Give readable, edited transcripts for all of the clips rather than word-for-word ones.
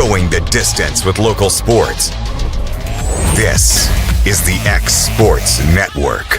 Going the distance with local sports. This is the X Sports Network.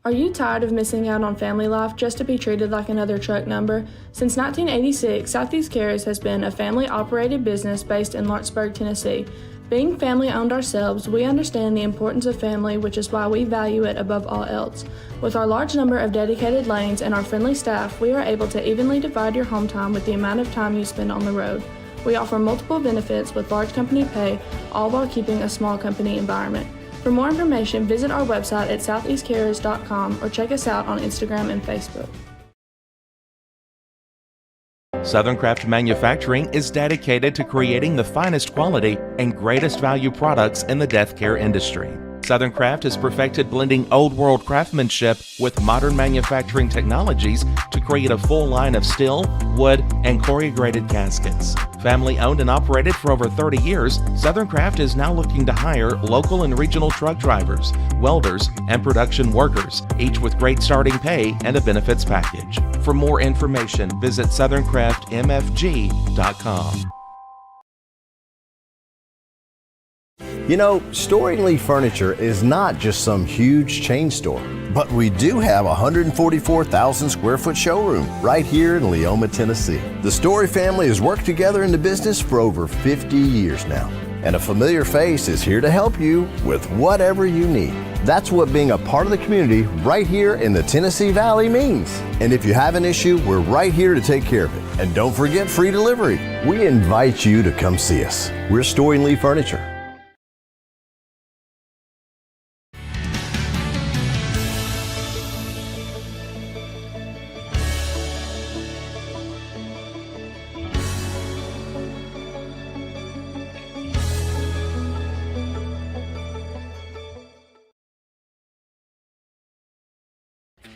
Are you tired of missing out on family life just to be treated like another truck number? Since 1986, Southeast Cares has been a family-operated business based in Lawrenceburg, Tennessee. Being family-owned ourselves, we understand the importance of family, which is why we value it above all else. With our large number of dedicated lanes and our friendly staff, we are able to evenly divide your home time with the amount of time you spend on the road. We offer multiple benefits with large company pay, all while keeping a small company environment. For more information, visit our website at southeastcarriers.com or check us out on Instagram and Facebook. Southern Craft Manufacturing is dedicated to creating the finest quality and greatest value products in the death care industry. Southern Craft has perfected blending old world craftsmanship with modern manufacturing technologies to create a full line of steel, wood, and corrugated caskets. Family owned and operated for over 30 years, Southern Craft is now looking to hire local and regional truck drivers, welders, and production workers, each with great starting pay and a benefits package. For more information, visit southerncraftmfg.com. You know, Storing Lee Furniture is not just some huge chain store, but we do have a 144,000 square foot showroom right here in Leoma, Tennessee. The Story family has worked together in the business for over 50 years now, and a familiar face is here to help you with whatever you need. That's what being a part of the community right here in the Tennessee Valley means. And if you have an issue, we're right here to take care of it. And don't forget free delivery. We invite you to come see us. We're Storing Lee Furniture.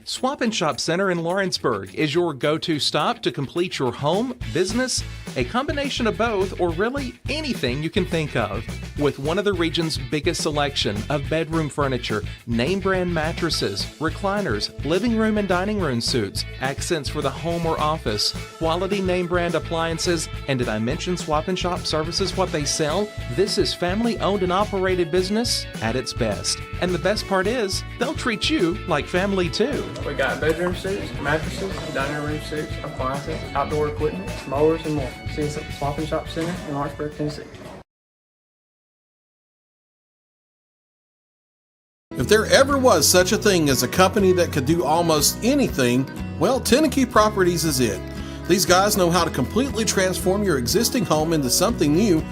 Swap and Shop Center in Lawrenceburg is your go-to stop to complete your home, business, a combination of both, or really anything you can think of. With one of the region's biggest selection of bedroom furniture, name brand mattresses, recliners, living room and dining room suites, accents for the home or office, quality name brand appliances, and did I mention Swap and Shop services what they sell? This is family owned and operated business at its best. And the best part is, they'll treat you like family too. We got bedroom suites, mattresses, dining room suites, appliances, outdoor equipment, mowers, and more. See us at Swap and Shop Center in Lawrenceburg, Tennessee. If there ever was such a thing as a company that could do almost anything, well, Tenakee Properties is it. These guys know how to completely transform your existing home into something new,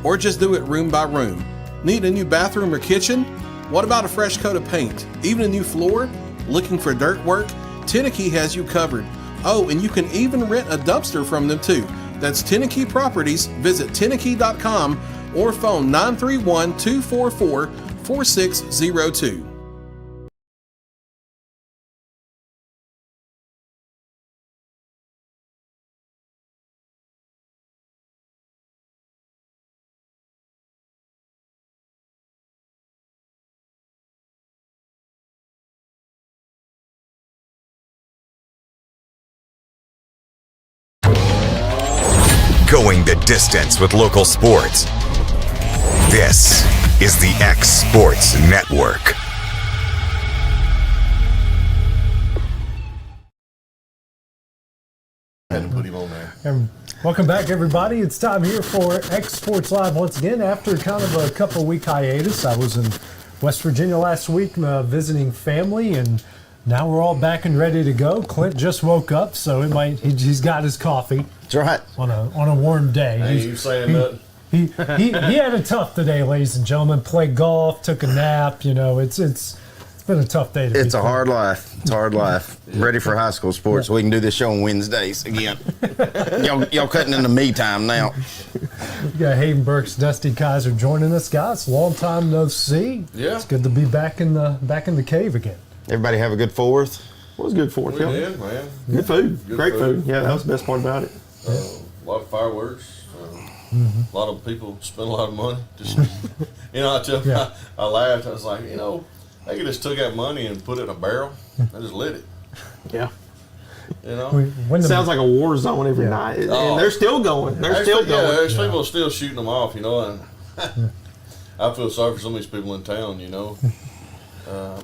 or just do it room by room. Need a new bathroom or kitchen? What about a fresh coat of paint? Even a new floor? Looking for dirt work? Tenakee has you covered. Oh, and you can even rent a dumpster from them too. That's Tenakee Properties. Visit Tenakee.com or phone 931-244-4602. Going the distance with local sports. This is the X Sports Network. And put him on there. And welcome back, everybody. It's time here for X Sports Live once again. After kind of a couple-week hiatus, I was in West Virginia last week visiting family, and now we're all back and ready to go. Clint just woke up, so he's got his coffee. That's right. On a warm day. Hey, you saying that? He had a tough today, ladies and gentlemen. Played golf, took a nap. You know, it's been a tough day. It's a hard life. It's a hard life. Ready for high school sports. We can do this show on Wednesdays again. y'all cutting into me time now. We got Hayden Burks, Dusty Kaiser joining us, guys. Long time no see. Yeah. It's good to be back in the cave again. Everybody have a good 4th? What was good for We it? did, man. Good food. Good Great food. food. Yeah, that was the best part about it. A lot of fireworks. A lot of people spend a lot of money. Just, I laughed. I was like, they could just took that money and put it in a barrel and just lit it. Yeah. You know, When the- Sounds like a war zone every night, and they're still going. They're still going. Yeah, there's people still shooting them off. You know, and I feel sorry for some of these people in town. You know,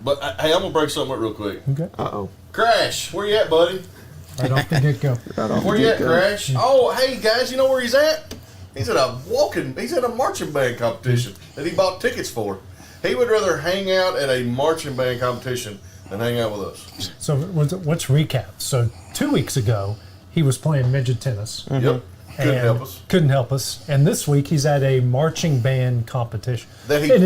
but hey, I'm gonna break something up real quick. Okay. Crash, where you at, buddy? Right off the get-go. Where you at, Crash? Oh, hey guys, you know where he's at? He's at a marching band competition that he bought tickets for. He would rather hang out at a marching band competition than hang out with us. So let's recap. So 2 weeks ago, he was playing midget tennis. Yep. Couldn't and help us. Couldn't help us. And this week, he's at a marching band competition. That And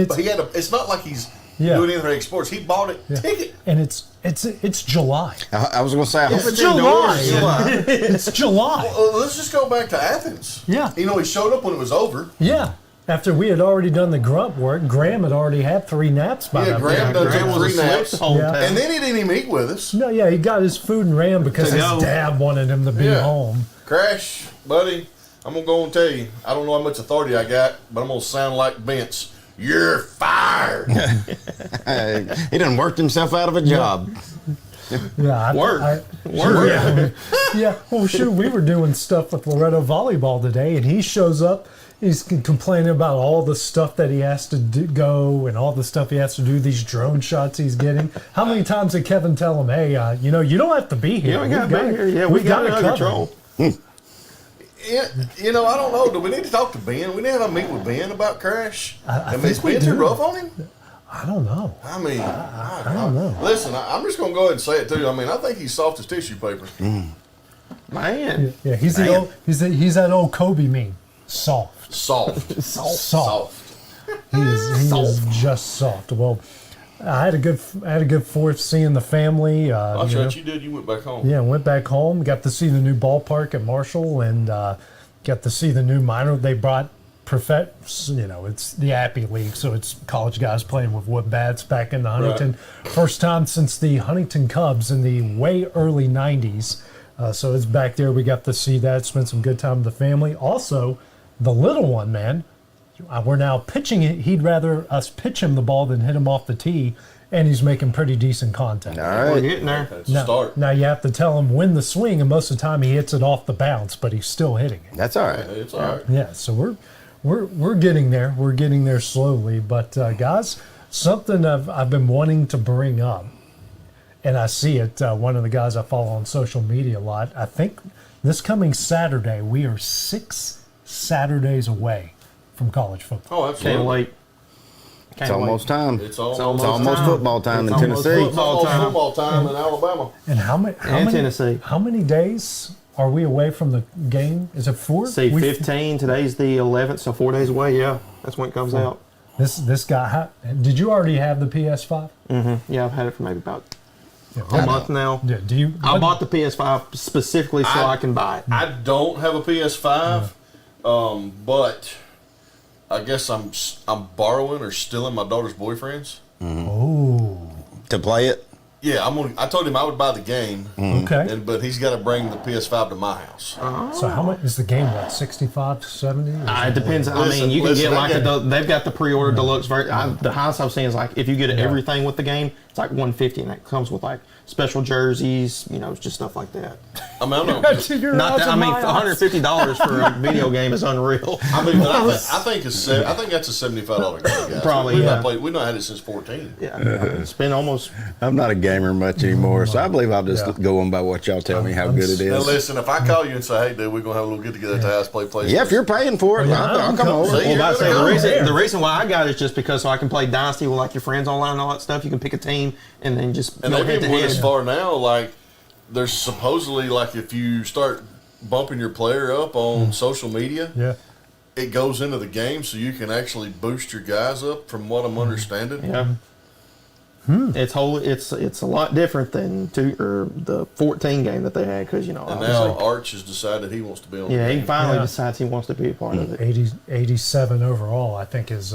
it's not like he's Yeah. doing anything sports. He bought a ticket. And it's July. I was going to say, I hope It's it's July. indoors. It's July. Let's just go back to Athens. Yeah. You know, he showed up when it was over. Yeah. After we had already done the grunt work, Graham had already had 3 naps by Yeah, that Graham point. done took 3 naps. the whole Yeah. time. And then he didn't even eat with us. No, yeah, he got his food and ran because To his go. dad wanted him to be Yeah. home. Crash, buddy, I'm going to go and tell you. I don't know how much authority I got, but I'm going to sound like Vince. You're fired. He done worked himself out of a job. Yeah, Work. Yeah. Yeah. Well, shoot, we were doing stuff with Loretto volleyball today, and he shows up. He's complaining about all the stuff that he has to go and all the stuff he has to do, these drone shots he's getting. How many times did Kevin tell him, hey, you don't have to be here. You don't gotta be here. Yeah, we got it under control. Yeah, you know, I don't know. Do we need to talk to Ben? We need to have a meet with Ben about Crash. I mean, think is we Ben too do. rough on him? I don't know. I mean, I don't know. Listen, I'm just going to go ahead and say it too. I mean, I think he's soft as tissue paper. Man. Yeah, he's the old, he's that old Kobe meme. Soft. Soft. Soft. He is just soft. Well, I had a good fourth seeing the family. That's you know. right. You did. You went back home. Yeah, went back home. Got to see the new ballpark at Marshall, and got to see the new minor they brought. It's the Appy League, so it's college guys playing with wood bats back in the Huntington. First time since the Huntington Cubs in the way early '90s. So it's back there. We got to see that. Spent some good time with the family. Also, the little one, man. We're now pitching it. He'd rather us pitch him the ball than hit him off the tee, and he's making pretty decent contact. All We're right. getting there. That's a start. Now you have to tell him when to swing, and most of the time he hits it off the bounce, but he's still hitting it. That's all right. It's all right. Yeah, so we're getting there. We're getting there slowly, but guys, something I've been wanting to bring up, and I see it. One of the guys I follow on social media a lot. I think this coming Saturday we are 6 Saturdays away from college football. Oh, absolutely. Can't wait. It's almost time. It's almost football time in It's almost Tennessee. football time. football time in Alabama. And how many? Tennessee. How many days are we away from the game? Is it 4? See, 15. Today's the 11th, so 4 days away. Yeah, that's when it comes out. This guy. Did you already have the PS5? Yeah, I've had it for maybe about Yeah, a month now. Yeah, do you? I bought the PS5 specifically so I can buy it. I don't have a PS5, but I guess I'm borrowing or stealing my daughter's boyfriend's. Oh, To play it? Yeah, I told him I would buy the game, okay. but he's got to bring the PS5 to my house. So how much is the game? What, 65 to 70? It depends. I mean, you can Listen, get like I get- they've got the pre-order deluxe version. The highest I've seen is like if you get everything with the game, it's like $150, and that comes with like special jerseys, just stuff like that. I mean, I don't. Not that, I mean, $150 for a video game is unreal. I mean, but I think that's a $75 game. Guys. Probably, we've yeah. not played. We've not had it since 14. Yeah, it's been almost. I'm not a gamer much anymore, so I believe I'll just go on by what y'all tell me how good it Now is. listen, if I call you and say, "Hey, dude, we're gonna have a little get together at the house, play PlayStation." Yeah, if you're paying for it, I'll come over. See, Well, about to say, you're gonna the reason why I got it is just because so I can play Dynasty with like your friends online and all that stuff. You can pick a team and then just And go they've head to been went as head. far now, like there's supposedly like if you start bumping your player up on social media, Yeah. it goes into the game, so you can actually boost your guys up. From what I'm understanding, Yeah. It's a lot different than the 14 game that they had because and obviously, now Arch has decided he wants to be on. yeah, the he game. finally Yeah. decides he wants to be a part of it. 87 overall, I think is.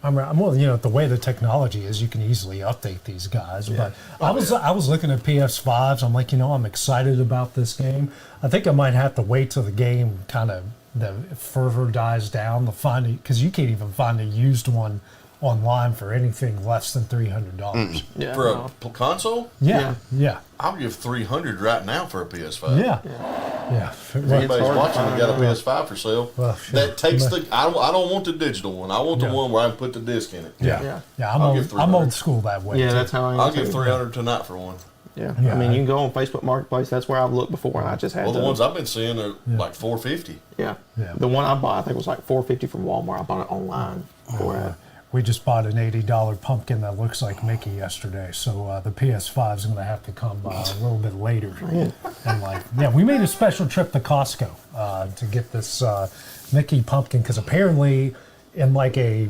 The way the technology is, you can easily update these guys. But I was looking at PS5s. I'm like, I'm excited about this game. I think I might have to wait till the game kind of the fervor dies down to find it because you can't even find a used one online for anything less than $300. Yeah. For a console, Yeah, yeah, I'll give $300 right now for a PS5. yeah. If anybody's watching, we got a PS5 for sale. Well, shit. That takes I don't want the digital one. I want the one where I can put the disc in it. Yeah. I'll give I'm 300. old school that way. Yeah, too. that's how I am. I'll too. give $300 tonight for one. Yeah. Yeah. I mean, you can go on Facebook Marketplace. That's where I've looked before, and I just had Well, the to- ones I've been seeing are like $450. Yeah. Yeah. The one I bought, I think, was like $450 from Walmart. I bought it online for We just bought an $80 pumpkin that looks like Mickey yesterday, so the PS5 is going to have to come a little bit later. And we made a special trip to Costco to get this Mickey pumpkin because apparently in like a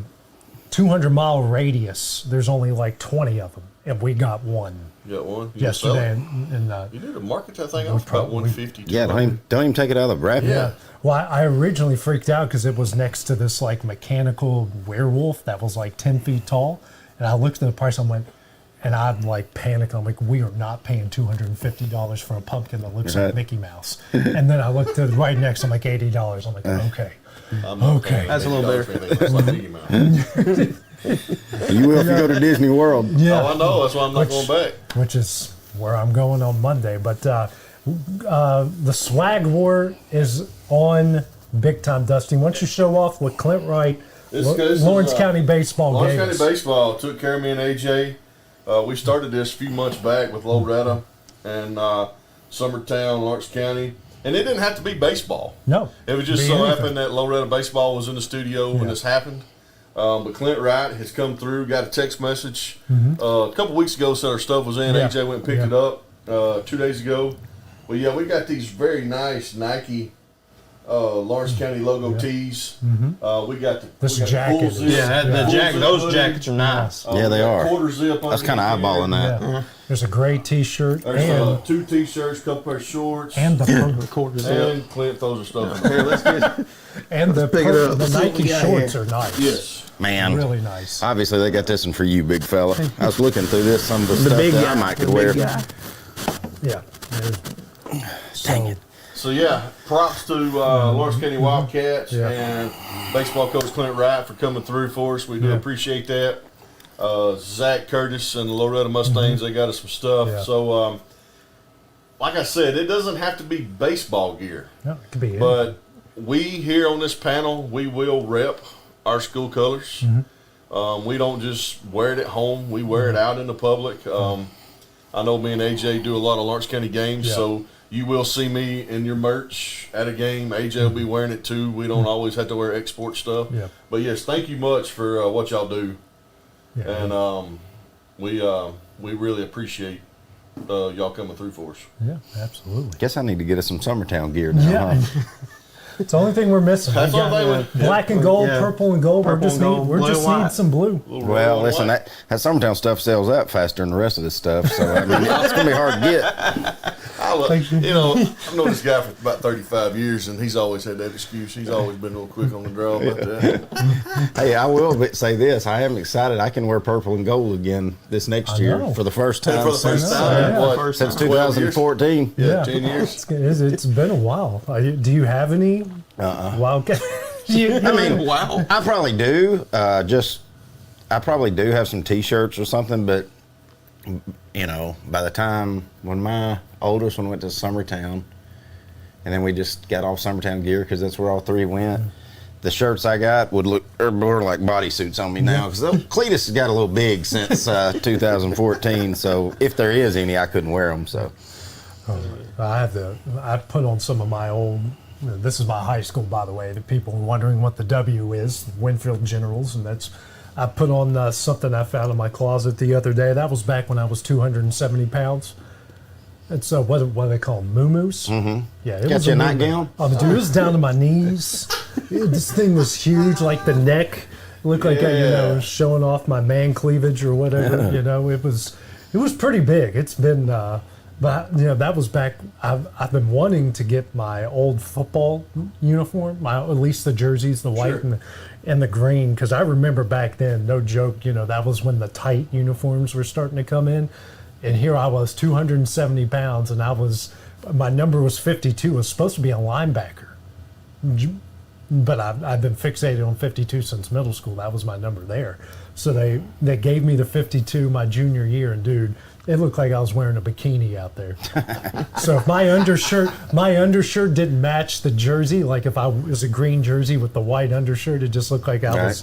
200-mile radius, there's only like 20 of them, and we got one You got one? You sell yesterday. it? And You need to market that thing off about $150. Yeah, don't even take it out of the wrapping. Yeah. Well, I originally freaked out because it was next to this like mechanical werewolf that was like 10 feet tall. And I looked at the price, and I'm like panicked. I'm like, we are not paying $250 for a pumpkin that looks like Mickey Mouse. And then I looked at right next, I'm like $80. I'm like, okay. Okay. That's a little better. You will if you go to Disney World. Yeah. Oh, I know. That's why I'm not going back. Which is where I'm going on Monday. But the swag war is on big time, Dusty. Why don't you show off what Clint Wright, Lawrence County Baseball Lawrence gave County us. Baseball took care of me and AJ. We started this a few months back with Loretta and Summertown, Lawrence County. And it didn't have to be baseball. No. It was just so happened that Loretta Baseball was in the studio when this happened. But Clint Wright has come through, got a text message a couple weeks ago, said our stuff was in. AJ went and picked it up 2 days ago. Well, yeah, we got these very nice Nike Lawrence County logo tees. We got This the jacket full is- zip. Those jackets are nice. Yeah, they are. Quarter zip. That's kind of underneath eyeballing here. that. Yeah. There's a gray T-shirt There's 2 T-shirts, couple pair of shorts, and the Quarter zip. and Clint throws her stuff in. Here, let's get and the pick it up. the Let's see what Nike we got shorts here. are nice. Yes. Man, Really nice. obviously they got this one for you, big fella. I was looking through this, some of the stuff big that guy, I might could the wear. big guy. Yeah. Dang it. So yeah, props to Lawrence County Wildcats Yeah. and baseball coach Clint Wright for coming through for us. We do appreciate that. Zach Curtis and the Loretta Mustangs, they got us some stuff. Yeah. So, like I said, it doesn't have to be baseball gear, No, it could be. but we here on this panel, we will rep our school colors. We don't just wear it at home; we wear it out in the public. I know me and AJ do a lot of Lawrence County games, Yeah. so you will see me in your merch at a game. AJ will be wearing it too. We don't always have to wear export stuff. Yeah. But yes, thank you much for what y'all do, Yeah. and we really appreciate y'all coming through for us. Yeah, absolutely. Guess I need to get us some Summertown gear now. Yeah. Huh? It's the only thing we're missing. That's We all got, they would- black and gold, Yeah. purple and gold. Purple and gold, We're blue just and white. need some blue. Well, listen, that Summertown stuff sells out faster than the rest of this stuff, so I mean, it's gonna be hard to get. Thank you. You know, I've known this guy for about 35 years, and he's always had that excuse. He's always been a little quick on the draw about that. Hey, I will say this: I am excited. I can wear purple and gold again this next I year know. for the first time For the first since, time, yeah. what, since 12 years? 2014. Yeah, 10 years. It's been a while. Do you have any Wildcat? I mean, Wow. I probably do. I probably do have some T-shirts or something, but you know, by the time when my oldest one went to Summertown, and then we just got off Summertown gear because that's where all three went. The shirts I got would look more like bodysuits on me now because Cletus has got a little big since 2014. So if there is any, I couldn't wear them. So I put on some of my old. This is my high school, by the way. The people wondering what the W is, Winfield Generals, and that's. I put on something I found in my closet the other day. That was back when I was 270 pounds. It's what do they call them? Moo-moos? Mm-hmm. Yeah, it got was you a moo-moo. nightgown? Oh, dude, it was down to my knees. This thing was huge, like the neck. It looked like showing off my man cleavage or whatever. You know, it was pretty big. It's been, but that was back. I've been wanting to get my old football uniform, at least the jerseys, the white and the green, because I remember back then, no joke, that was when the tight uniforms were starting to come in. And here I was, 270 pounds, and my number was 52. I was supposed to be a linebacker. but I've been fixated on 52 since middle school. That was my number there. So they gave me the 52 my junior year, and dude, it looked like I was wearing a bikini out there. So if my undershirt didn't match the jersey, like if I was a green jersey with the white undershirt, it just looked like I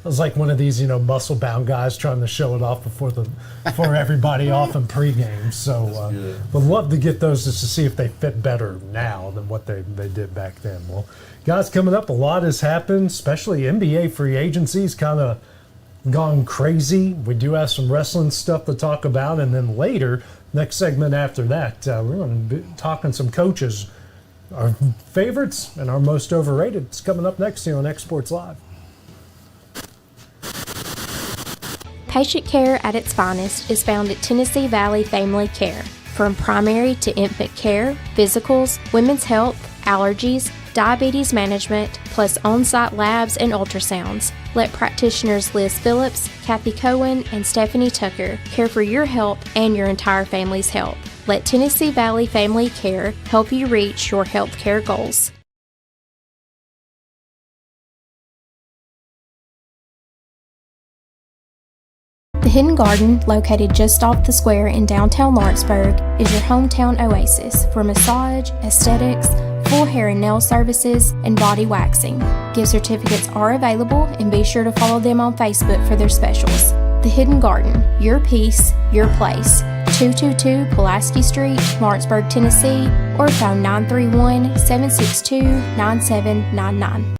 was like one of these, muscle-bound guys trying to show it off before everybody off in pregame. So would love to get those just to see if they fit better now than what they did back then. Well, guys, coming up, a lot has happened, especially NBA free agency's kind of gone crazy. We do have some wrestling stuff to talk about, and then later, next segment after that, we're going to be talking some coaches, our favorites and our most overrated. It's coming up next here on X Sports Live. Patient care at its finest is found at Tennessee Valley Family Care. From primary to infant care, physicals, women's health, allergies, diabetes management, plus on-site labs and ultrasounds. Let practitioners Liz Phillips, Kathy Cohen, and Stephanie Tucker care for your health and your entire family's health. Let Tennessee Valley Family Care help you reach your health care goals. The Hidden Garden, located just off the square in downtown Lawrenceburg, is your hometown oasis for massage, aesthetics, full hair and nail services, and body waxing. Gift certificates are available, and be sure to follow them on Facebook for their specials. The Hidden Garden, your peace, your place. 222 Pulaski Street, Lawrenceburg, Tennessee, or phone 931-762-9799.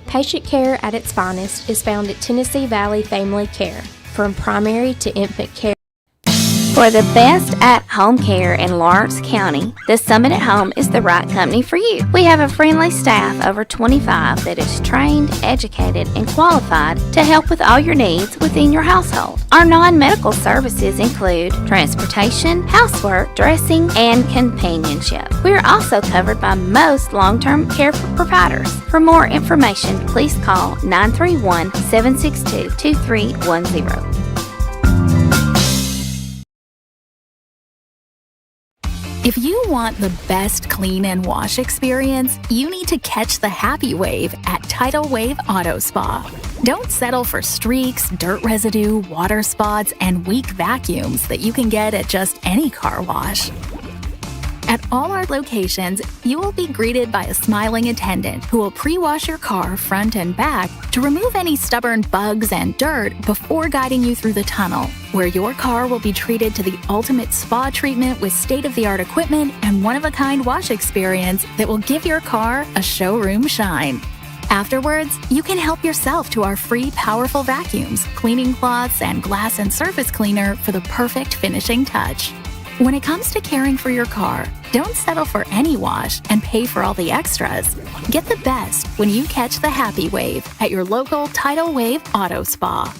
Patient care at its finest is found at Tennessee Valley Family Care. From primary to infant care. For the best at-home care in Lawrence County, the Summit at Home is the right company for you. We have a friendly staff over 25 that is trained, educated, and qualified to help with all your needs within your household. Our non-medical services include transportation, housework, dressing, and companionship. We are also covered by most long-term care providers. For more information, please call 931-762-2310. If you want the best clean and wash experience, you need to catch the happy wave at Tidal Wave Auto Spa. Don't settle for streaks, dirt residue, water spots, and weak vacuums that you can get at just any car wash. At all our locations, you will be greeted by a smiling attendant who will pre-wash your car front and back to remove any stubborn bugs and dirt before guiding you through the tunnel, where your car will be treated to the ultimate spa treatment with state-of-the-art equipment and one-of-a-kind wash experience that will give your car a showroom shine. Afterwards, you can help yourself to our free powerful vacuums, cleaning cloths, and glass and surface cleaner for the perfect finishing touch. When it comes to caring for your car, don't settle for any wash and pay for all the extras. Get the best when you catch the happy wave at your local Tidal Wave Auto Spa.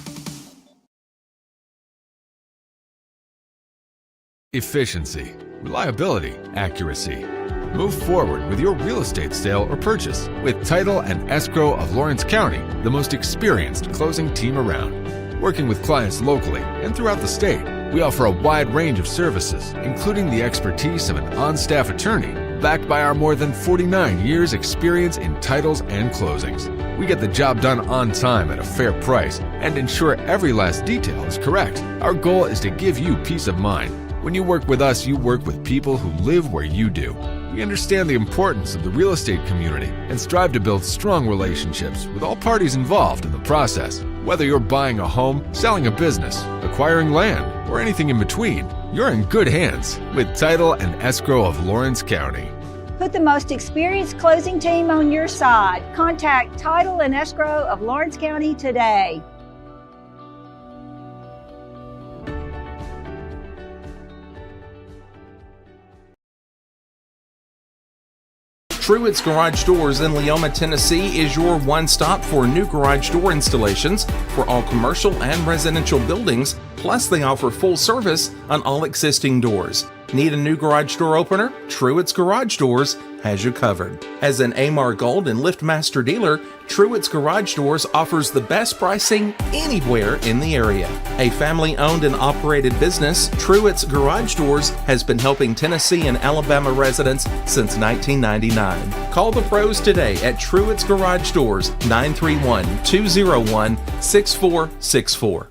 Efficiency, reliability, accuracy. Move forward with your real estate sale or purchase with Title and Escrow of Lawrence County, the most experienced closing team around. Working with clients locally and throughout the state, we offer a wide range of services, including the expertise of an on-staff attorney, backed by our more than 49 years experience in titles and closings. We get the job done on time at a fair price and ensure every last detail is correct. Our goal is to give you peace of mind. When you work with us, you work with people who live where you do. We understand the importance of the real estate community and strive to build strong relationships with all parties involved in the process. Whether you're buying a home, selling a business, acquiring land, or anything in between, you're in good hands with Title and Escrow of Lawrence County. Put the most experienced closing team on your side. Contact Title and Escrow of Lawrence County today. Truett's Garage Doors in Leoma, Tennessee is your one-stop for new garage door installations for all commercial and residential buildings, plus they offer full service on all existing doors. Need a new garage door opener? Truett's Garage Doors has you covered. As an Amar Gold and LiftMaster dealer, Truett's Garage Doors offers the best pricing anywhere in the area. A family-owned and operated business, Truett's Garage Doors has been helping Tennessee and Alabama residents since 1999. Call the pros today at Truett's Garage Doors, 931-201-6464.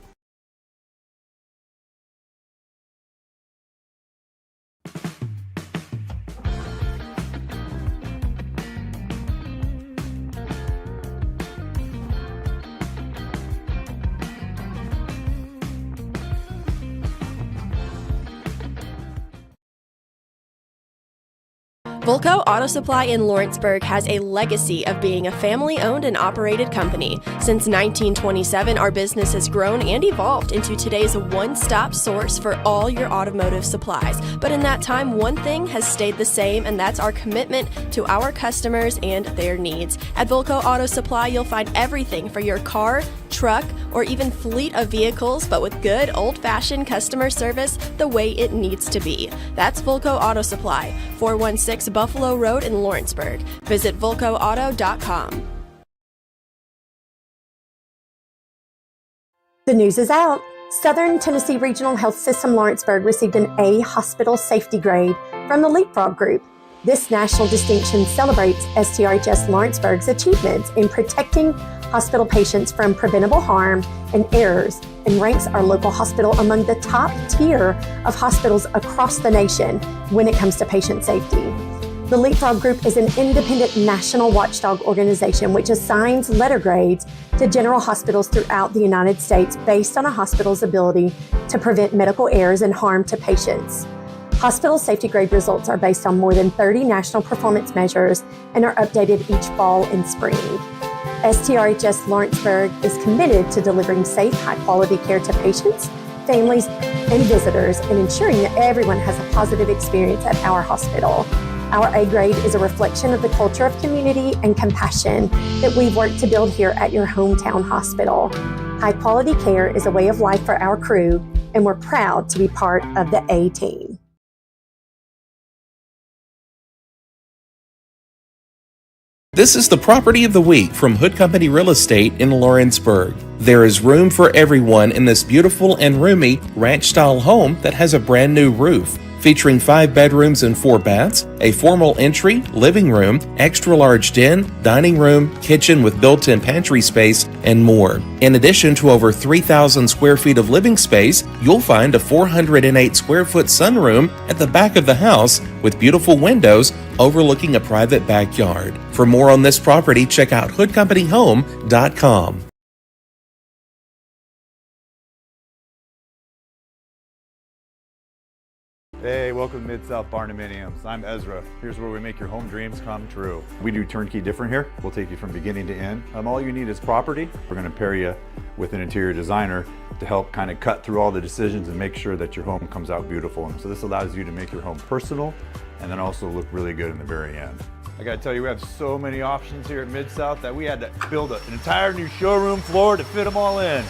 Volco Auto Supply in Lawrenceburg has a legacy of being a family-owned and operated company. Since 1927, our business has grown and evolved into today's one-stop source for all your automotive supplies. But in that time, one thing has stayed the same, and that's our commitment to our customers and their needs. At Volco Auto Supply, you'll find everything for your car, truck, or even fleet of vehicles, but with good old-fashioned customer service the way it needs to be. That's Volco Auto Supply, 416 Buffalo Road in Lawrenceburg. Visit VolcoAuto.com. The news is out. Southern Tennessee Regional Health System Lawrenceburg received an A hospital safety grade from the Leapfrog Group. This national distinction celebrates STRHS Lawrenceburg's achievements in protecting hospital patients from preventable harm and errors, and ranks our local hospital among the top tier of hospitals across the nation when it comes to patient safety. The Leapfrog Group is an independent national watchdog organization which assigns letter grades to general hospitals throughout the United States based on a hospital's ability to prevent medical errors and harm to patients. Hospital safety grade results are based on more than 30 national performance measures and are updated each fall and spring. STRHS Lawrenceburg is committed to delivering safe, high-quality care to patients, families, and visitors, and ensuring that everyone has a positive experience at our hospital. Our A grade is a reflection of the culture of community and compassion that we've worked to build here at your hometown hospital. High-quality care is a way of life for our crew, and we're proud to be part of the A team. This is the property of the week from Hood Company Real Estate in Lawrenceburg. There is room for everyone in this beautiful and roomy ranch-style home that has a brand new roof. Featuring 5 bedrooms and 4 baths, a formal entry, living room, extra-large den, dining room, kitchen with built-in pantry space, and more. In addition to over 3,000 square feet of living space, you'll find a 408 square foot sunroom at the back of the house with beautiful windows overlooking a private backyard. For more on this property, check out hoodcompanyhome.com. Hey, welcome to Mid-South Barndominiums. I'm Ezra. Here's where we make your home dreams come true. We do turnkey different here. We'll take you from beginning to end. All you need is property. We're going to pair you with an interior designer to help kind of cut through all the decisions and make sure that your home comes out beautiful. And so this allows you to make your home personal and then also look really good in the very end. I gotta tell you, we have so many options here at Mid-South that we had to build an entire new showroom floor to fit them all in.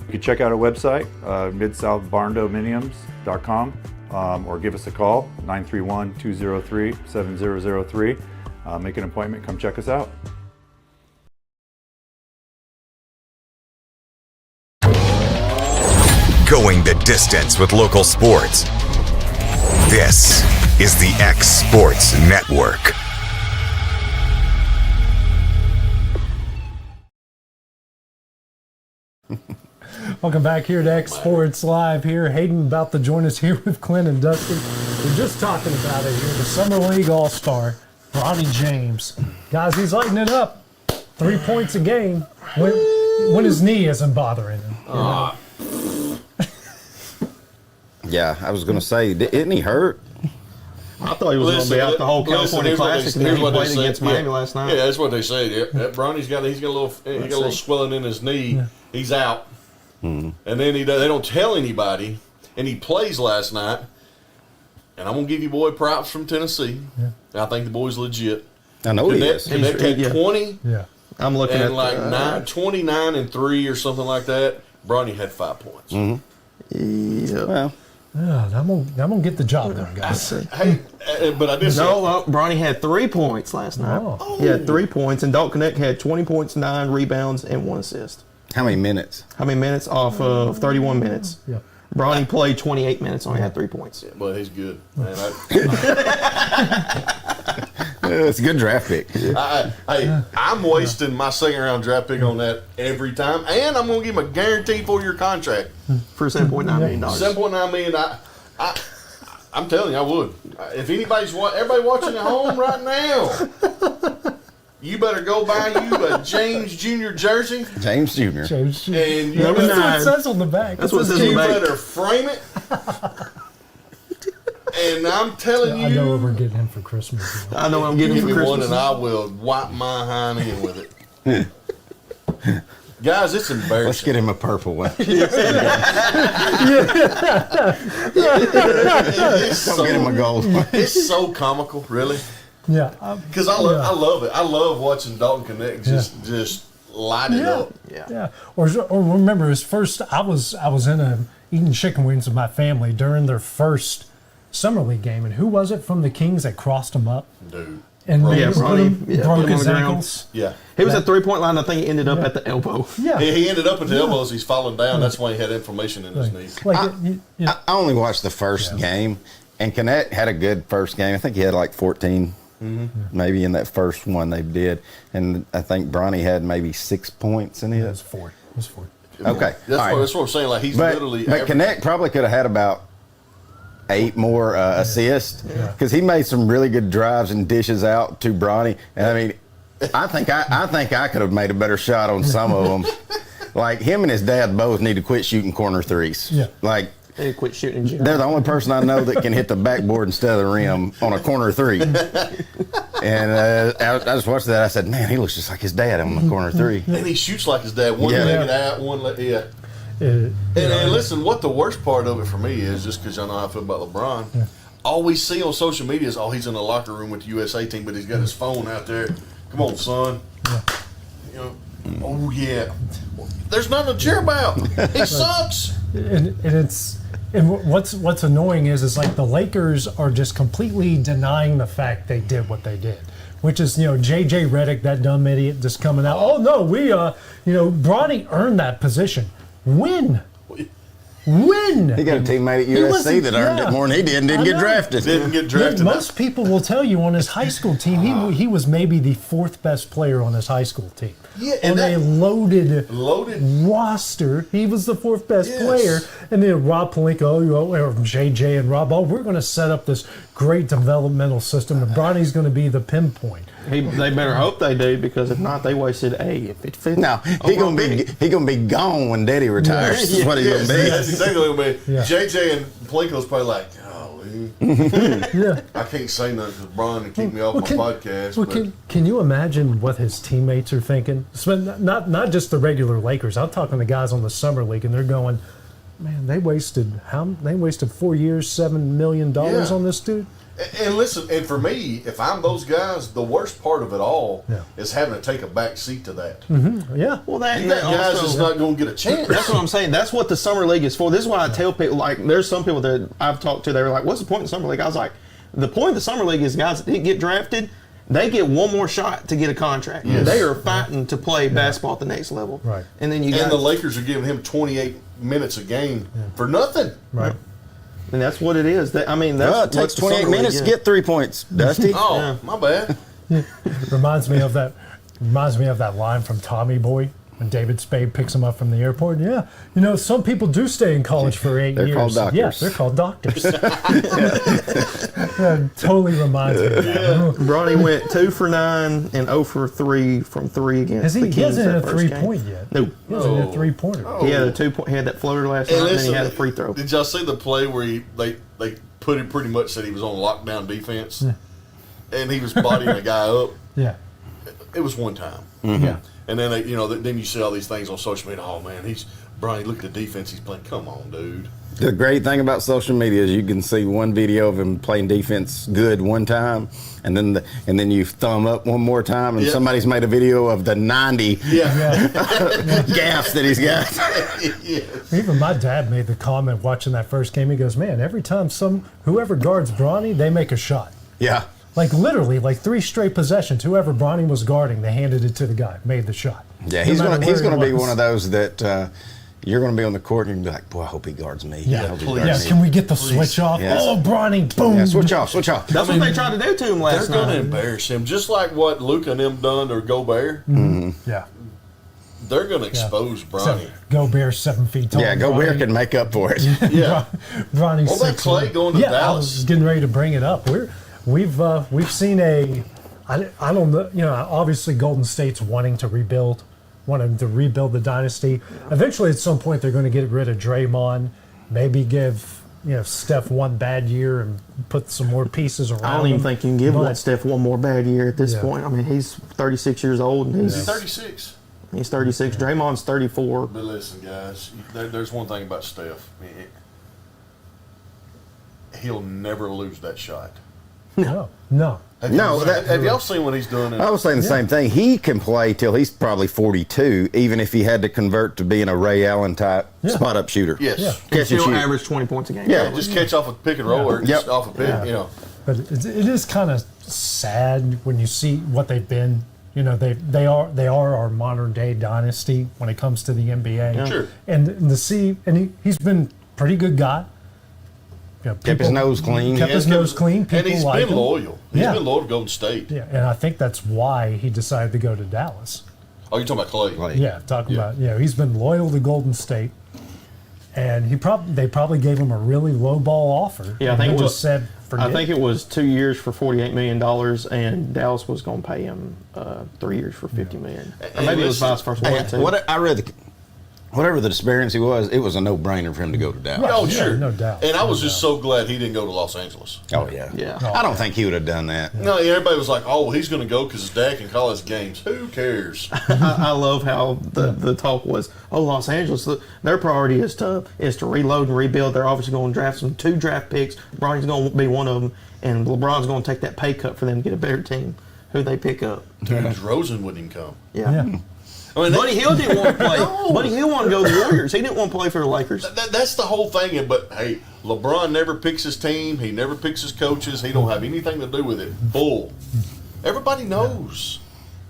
You can check out our website, midsouthbarndominiums.com, or give us a call, 931-203-7003. Make an appointment, come check us out. Going the distance with local sports. This is the X Sports Network. Welcome back here to X Sports Live here. Hayden about to join us here with Clint and Dusty. We're just talking about it here. The Summer League All-Star, Bronny James. Guys, he's lighting it up. 3 points a game when his knee isn't bothering him. You know? Yeah, I was going to say, isn't he hurt? I thought he was going to be out the whole California Classic, and then he played against Miami last night. Yeah, that's what they say. Yeah, Bronny's got a little swelling in his knee. Yeah. He's out. Mm-hmm. And then they don't tell anybody, and he plays last night. And I'm gonna give you boy props from Tennessee. Yeah. I think the boy's legit. I know he is. Connect had 20. Yeah, I'm looking at like 29 and 3 or something like that. Bronny had 5 points. Mm-hmm. Yeah. Well, Yeah, I'm gonna get the job done, guys. Hey, but I did say Bronny had 3 points last night. Oh. He had 3 points, and Dalton Connect had 20 points, 9 rebounds, and 1 assist. How many minutes? Off of 31 minutes. Yeah. Bronny played 28 minutes, only had 3 points. Well, he's good. Man, It's a good draft pick. I'm wasting my second round draft pick on that every time, and I'm going to give him a guaranteed 4-year contract for $7.9 million. $7.9 million. I'm telling you, I would. If everybody watching at home right now, you better go buy you a James Jr. jersey. James Jr. And you That's what it says on the back. That's what it says on the back. You better frame it. And I'm telling you, I know what we're getting him for Christmas. I know what I'm getting him for give me Christmas. one, and I will wipe my hind end with it. Guys, it's embarrassing. Let's get him a purple one. Don't get him a gold one. It's so comical, really. Yeah, because I love it. I love watching Dalton Connect just light it up. Yeah. Or remember his first. I was eating chicken wings with my family during their first summer league game, and who was it from the Kings that crossed him up? Dude. And Bronny broke his ankles. Yeah. He was at 3-point line. I think he ended up at the elbow. Yeah. He ended up at the elbow as he's falling down. That's why he had inflammation in his knees. I only watched the first game, and Connect had a good first game. I think he had like 14, maybe in that first one they did. And I think Bronny had maybe 6 points in it. It was 4. Okay. That's what I'm saying. Like he's literally. But Connect probably could have had about 8 more assists because he made some really good drives and dishes out to Bronny. And I mean, I think I could have made a better shot on some of them. Like him and his dad both need to quit shooting corner threes. Yeah. Like they quit shooting. They're the only person I know that can hit the backboard instead of the rim on a corner three. And I just watched that. I said, man, he looks just like his dad on the corner three. And he shoots like his dad. One legged out, one leg. Yeah. And listen, what the worst part of it for me is, just because y'all know how I feel about LeBron, all we see on social media is, he's in the locker room with the USA team, but he's got his phone out there. Come on, son. You know, oh yeah. There's nothing to cheer about. He sucks. And what's annoying is like the Lakers are just completely denying the fact they did what they did. Which is, JJ Redick, that dumb idiot, just coming out. Oh no, Bronny earned that position. When? He got a teammate at USC that earned it more than he did and didn't get drafted. Didn't get drafted. Most people will tell you on his high school team, he was maybe the 4th best player on his high school team. Yeah, and on a loaded roster, he was the 4th best player. And then Rob Pelinka, or JJ and Rob, we're going to set up this great developmental system. And Bronny's going to be the pinpoint. They better hope they do, because if not, they wasted No, he gonna be gone when Daddy retires. That's what he's gonna be. That's exactly what he's gonna be. JJ and Pelinka's probably like, I can't say nothing because Bron to keep me off my podcast. Can you imagine what his teammates are thinking? Not just the regular Lakers. I'm talking the guys on the summer league, and they're going, man, they wasted 4 years, $7 million on this dude. And listen, and for me, if I'm those guys, the worst part of it all is having to take a back seat to that. Mm-hmm. Yeah. Well, that guys is not going to get a chance. That's what I'm saying. That's what the summer league is for. This is why I tell people, like, there's some people that I've talked to, they were like, what's the point of the summer league? I was like, the point of the summer league is guys that didn't get drafted, they get one more shot to get a contract. Yes. They are fighting to play basketball at the next level. Right. And then the Lakers are giving him 28 minutes a game for nothing. Right. And that's what it is. It takes 28 minutes to get 3 points, Dusty. My bad. Reminds me of that line from Tommy Boy when David Spade picks him up from the airport. Yeah, some people do stay in college for 8 years. They're called doctors. Yeah, they're called doctors. Totally reminds me of that. Bronny went 2 for 9 and 0 for 3 from 3 against the Kings. He hasn't had a 3-point yet. No. He hasn't had a 3-pointer. He had a 2-point. He had that floater last night, and then he had a free throw. Did y'all see the play where they put him pretty much said he was on lockdown defense, and he was bodying a guy up? Yeah. it was one time. Mm-hmm. Yeah. And then then you see all these things on social media. Oh man, Bronny. Look at the defense he's playing. Come on, dude. The great thing about social media is you can see one video of him playing defense good one time, and then you thumb up one more time, and somebody's made a video of the 90 gaps that he's got. Even my dad made the comment watching that first game. He goes, "Man, every time whoever guards Bronny, they make a shot." Yeah. Like literally, like 3 straight possessions. Whoever Bronny was guarding, they handed it to the guy, made the shot. Yeah, he's going to be one of those that you're going to be on the court and you'll be like, boy, I hope he guards me. Yeah, can we get the switch off? Yeah. Oh, Bronny, boom. Yeah, switch off. That's what they tried to do to him last night. They're going to embarrass him, just like what Luka and them done to Gobert. Mm-hmm. Yeah. They're going to expose Bronny. Gobert's 7 feet tall. Yeah, Gobert can make up for it. Yeah. Bronny's Well, that 6'1". Clay going to I Dallas. was getting ready to bring it up. We've seen I don't know, obviously Golden State's wanting to rebuild the dynasty. Eventually, at some point, they're going to get rid of Draymond, maybe give Steph one bad year and put some more pieces around. I don't even him. think you can give Steph one more bad year at this point. I mean, he's 36 years old. And He's 36. He's 36. Draymond's 34. But listen, guys, there's one thing about Steph. He'll never lose that shot. No. Have y'all seen what he's doing? I was saying the same thing. He can play till he's probably 42, even if he had to convert to being a Ray Allen type spot up shooter. Yes. Catch He and still shoot. average 20 points a game. Yeah. Just catch off a pick and roll or just off a pick, But it is kind of sad when you see what they've been. They are our modern day dynasty when it comes to the NBA. Yeah. Sure. And he's been a pretty good guy. Kept his nose clean. Kept his nose clean. People and he's like been him. loyal. He's been loyal to Golden State. Yeah, and I think that's why he decided to go to Dallas. Oh, you're talking about Clay? Yeah, about he's been loyal to Golden State, and they probably gave him a really low ball offer. Yeah, I think he just said, forget I think it was 2 years for $48 million, and Dallas was going to pay him 3 years for $50 million. Or maybe it was vice versa. I read whatever the disparity was, it was a no-brainer for him to go to Dallas. Oh, sure. No doubt. And I was just so glad he didn't go to Los Angeles. Oh, yeah. Yeah. I don't think he would have done that. No, everybody was like, oh, he's going to go because his dad can call his games. Who cares? I love how the talk was, Los Angeles, their priority is to reload and rebuild. They're obviously going to draft 2 draft picks. Bronny's going to be one of them, and LeBron's going to take that pay cut for them to get a better team. Who they pick up? Dude, Rosen wouldn't even come. Yeah. I mean, Buddy Hield didn't want to play. No. Buddy Hield wanted to go to the Warriors. He didn't want to play for the Lakers. That's the whole thing. But hey, LeBron never picks his team. He never picks his coaches. He don't have anything to do with it. Bull. Everybody knows.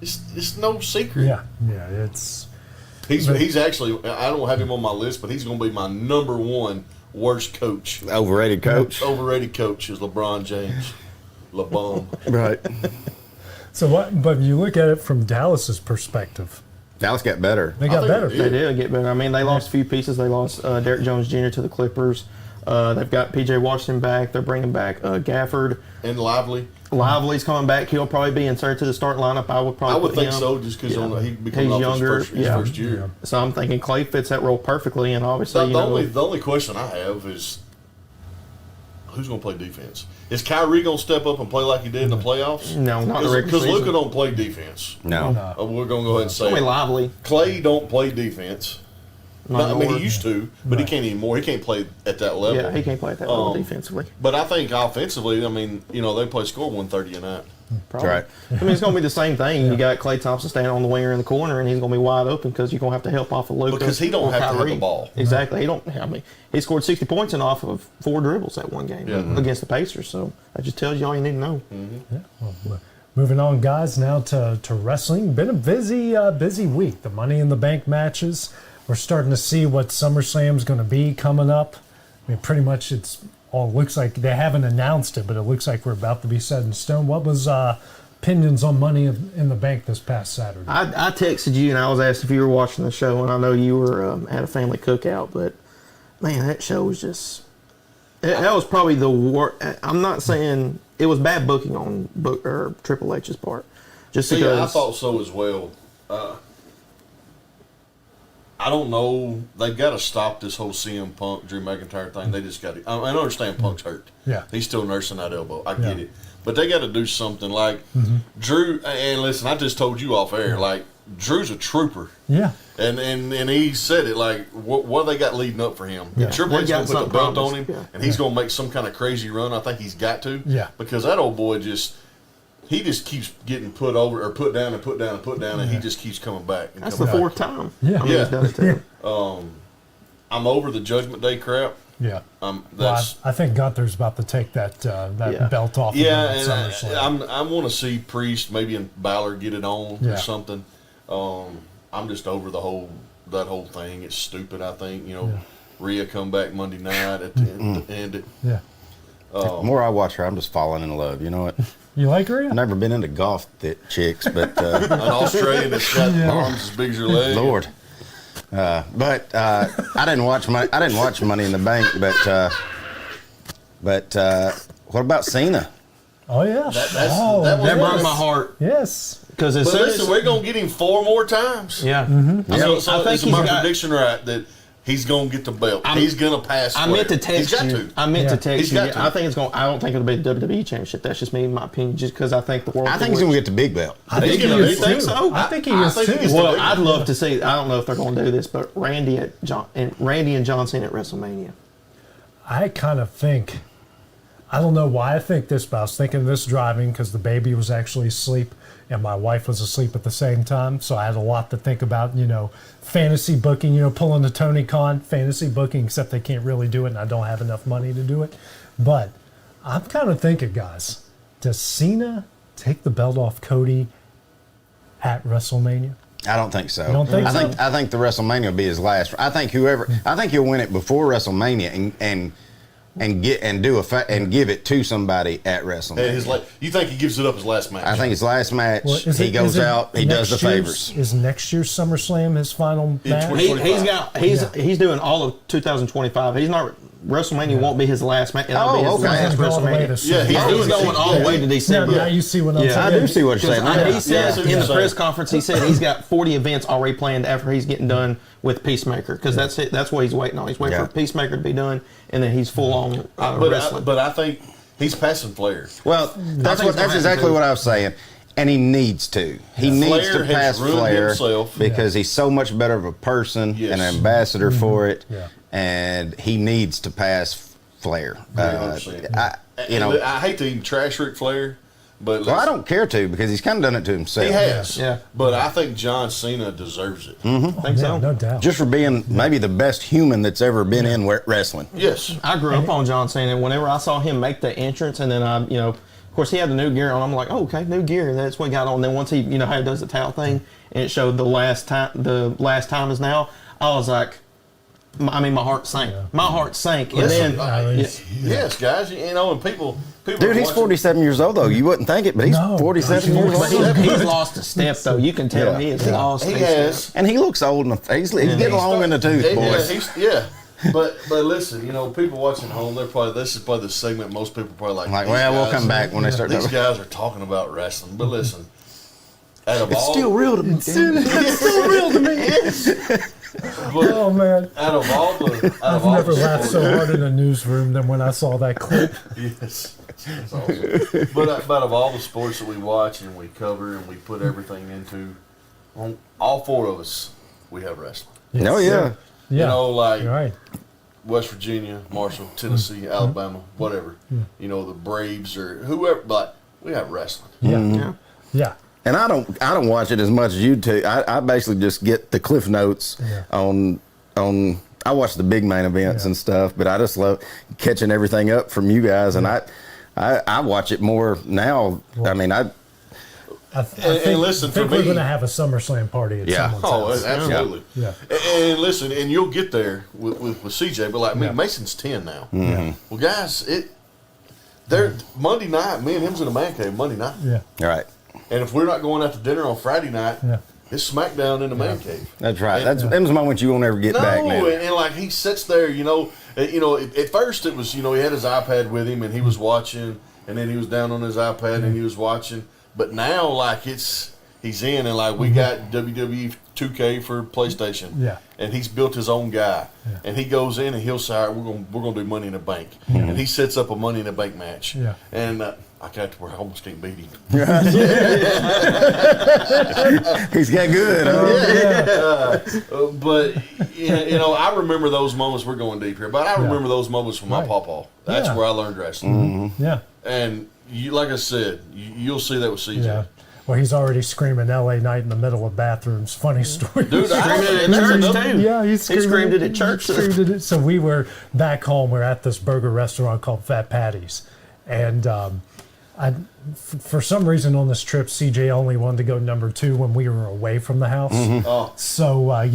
It's no secret. Yeah. It's. He's actually. I don't have him on my list, but he's going to be my #1 worst coach. Overrated coach. Overrated coach is LeBron James. LeBron. Right. So what? But you look at it from Dallas's perspective. Dallas got better. They got better. They did get better. I mean, they lost a few pieces. They lost Derrick Jones Jr. to the Clippers. They've got P.J. Washington back. They're bringing back Gafford. And Lively. Lively's coming back. He'll probably be inserted to the starting lineup. I would think him. so, just because he He's became off younger. his first year. So I'm thinking Clay fits that role perfectly, and obviously, the only question I have is who's going to play defense? Is Kyrie going to step up and play like he did in the playoffs? No, not the regular Because season. Luka don't play defense. No. We're going to go ahead and say Only Lively. Clay don't play defense. I mean, he used to, but he can't anymore. He can't play at that level. Yeah, he can't play at that level defensively. But I think offensively, I mean, they play score 130 a night. Probably. Right. I mean, it's going to be the same thing. You got Klay Thompson standing on the winger in the corner, and he's going to be wide open because you're going to have to help off of Luka. Because he don't have to have the ball. Exactly. He scored 60 points and off of 4 dribbles that one game against the Pacers. So that just tells you all you need to know. Mm-hmm. Yeah. Well, moving on, guys, now to wrestling. Been a busy week. The Money in the Bank matches. We're starting to see what SummerSlam's going to be coming up. I mean, pretty much looks like they haven't announced it, but it looks like we're about to be set in stone. What was opinions on Money in the Bank this past Saturday? I texted you and I was asked if you were watching the show, and I know you were at a family cookout, but man, that show was just that was probably the worst. I'm not saying it was bad booking on Triple H's part, just because I thought so as well. I don't know. They've got to stop this whole CM Punk, Drew McIntyre thing. They just got to. I understand Punk's hurt. Yeah. He's still nursing that elbow. I get it. But they got to do something like Drew. And listen, I just told you off air. Like Drew's a trooper. Yeah. And he said it like, what they got leading up for him? Yeah. Triple H's going to put the belt on him, Yeah. and he's going to make some kind of crazy run. I think he's got to. Yeah. Because that old boy just keeps getting put over or put down and put down and put down, and he just keeps coming back. And That's the coming fourth back. time. Yeah. He's done it too. I'm over the Judgment Day crap. Yeah. That's I think Gunther's about to take that belt off. yeah, of him at SummerSlam. and I want to see Priest maybe in Balor get it on Yeah. or something. I'm just over that whole thing. It's stupid. I think Rhea come back Monday night at the end. Yeah. The more I watch her, I'm just falling in love. You know what? You like her? I've never been into golf chicks, but An Australian that's got arms as big as your leg. Lord. But I didn't watch Money in the Bank. But what about Cena? Oh yeah. That broke my heart. Yes. Because But listen, we're gonna get him 4 more times. Yeah. So I think is my prediction right that he's gonna get the belt? He's gonna pass. I meant to text He's got you. to. I meant to text He's you. got to. I think it's going. I don't think it'll be the WWE Championship. That's just me, my opinion. Just because I think the world. I think he's going to get the big belt. I think he is too. I think he is too. Well, I'd love to see. I don't know if they're going to do this, but Randy and John Cena at WrestleMania. I kind of think, I don't know why I think this, but I was thinking this driving because the baby was actually asleep and my wife was asleep at the same time. So I had a lot to think about, fantasy booking, pulling the Tony Khan fantasy booking, except they can't really do it and I don't have enough money to do it. But I'm kind of thinking, guys, does Cena take the belt off Cody at WrestleMania? I don't think so. You don't think so? I think the WrestleMania will be his last. I think he'll win it before WrestleMania and give it to somebody at WrestleMania. You think he gives it up his last match? I think his last match. Well, he goes out. He does the favors. Is next year's SummerSlam his final match? He's doing all of 2025. He's not. WrestleMania won't be his last match. It'll be his last WrestleMania. Yeah, he's going all the way to December. Now you see what I'm saying. I do see what you're saying. He said in the press conference, he said he's got 40 events already planned after he's getting done with Peacemaker, because that's it. That's what he's waiting on. He's waiting for Peacemaker to be done, and then he's full on wrestling. But I think he's passing Flair. Well, that's exactly what I was saying. And he needs to. He needs to pass Flair because he's so much better of a person and an ambassador for it. Yeah. And he needs to pass Flair. I hate to even trash Ric Flair, but I don't care to because he's kind of done it to himself. He has. Yeah. But I think John Cena deserves it. I think so. No doubt. Just for being maybe the best human that's ever been in wrestling. Yes. I grew up on John Cena. Whenever I saw him make the entrance, and then of course he had the new gear on. I'm like, oh, okay, new gear. That's what he got on. Then once he, how he does the towel thing, and it showed the last time is now. I was like, my heart sank. Yeah. My heart sank. Listen, and then, yes, guys, and people. Dude, he's 47 years old though. You wouldn't think it, but he's 47 years old. He's lost a step though. You can tell he has lost. He has, and he looks old enough. He's getting long in the tooth, boys. But listen, people watching at home, this is probably the segment most people probably like. We'll come back when they start. These guys are talking about wrestling, but listen, it's still real to me. It's still real to me. Oh man! I've never laughed so hard in a newsroom than when I saw that clip. Yes, that's awesome. But of all the sports that we watch and we cover and we put everything into, all 4 of us, we have wrestling. Yes. Oh yeah. Right. West Virginia, Marshall, Tennessee, Alabama, whatever. The Braves or whoever, but we have wrestling. Yeah. And I don't watch it as much as you two. I basically just get the cliff notes on. I watch the big main events and stuff, but I just love catching everything up from you guys. And I watch it more now. I mean, I think we're going to have a SummerSlam party at someone's house. Absolutely. Yeah. And listen, and you'll get there with CJ, but Mason's 10 now. Mm-hmm. Well, guys, Monday night, me and him's in a man cave Monday night. Yeah. All right. And if we're not going out to dinner on Friday night, it's SmackDown in the man cave. That's right. Them's moments you won't ever get back now. And like he sits there, at first it was, he had his iPad with him and he was watching, and then he was down on his iPad and he was watching. But now, like, it's he's in, and like we got WWE 2K for PlayStation. Yeah. And he's built his own guy, and he goes in and he'll say, all right, we're gonna do Money in the Bank, and he sets up a Money in the Bank match. Yeah. And I got to where I almost can't beat him. He's got good. But I remember those moments. We're going deep here, but I remember those moments from my pawpaw. That's where I learned wrestling. Yeah. And you, like I said, you'll see that with CJ. Yeah. Well, he's already screaming "L.A. Night" in the middle of bathrooms. Funny story. Dude, Screamed it at church too. Yeah, he screamed it at church. Screamed it. So we were back home. We're at this burger restaurant called Fat Patty's, and for some reason on this trip, CJ only wanted to go number 2 when we were away from the house. Oh. So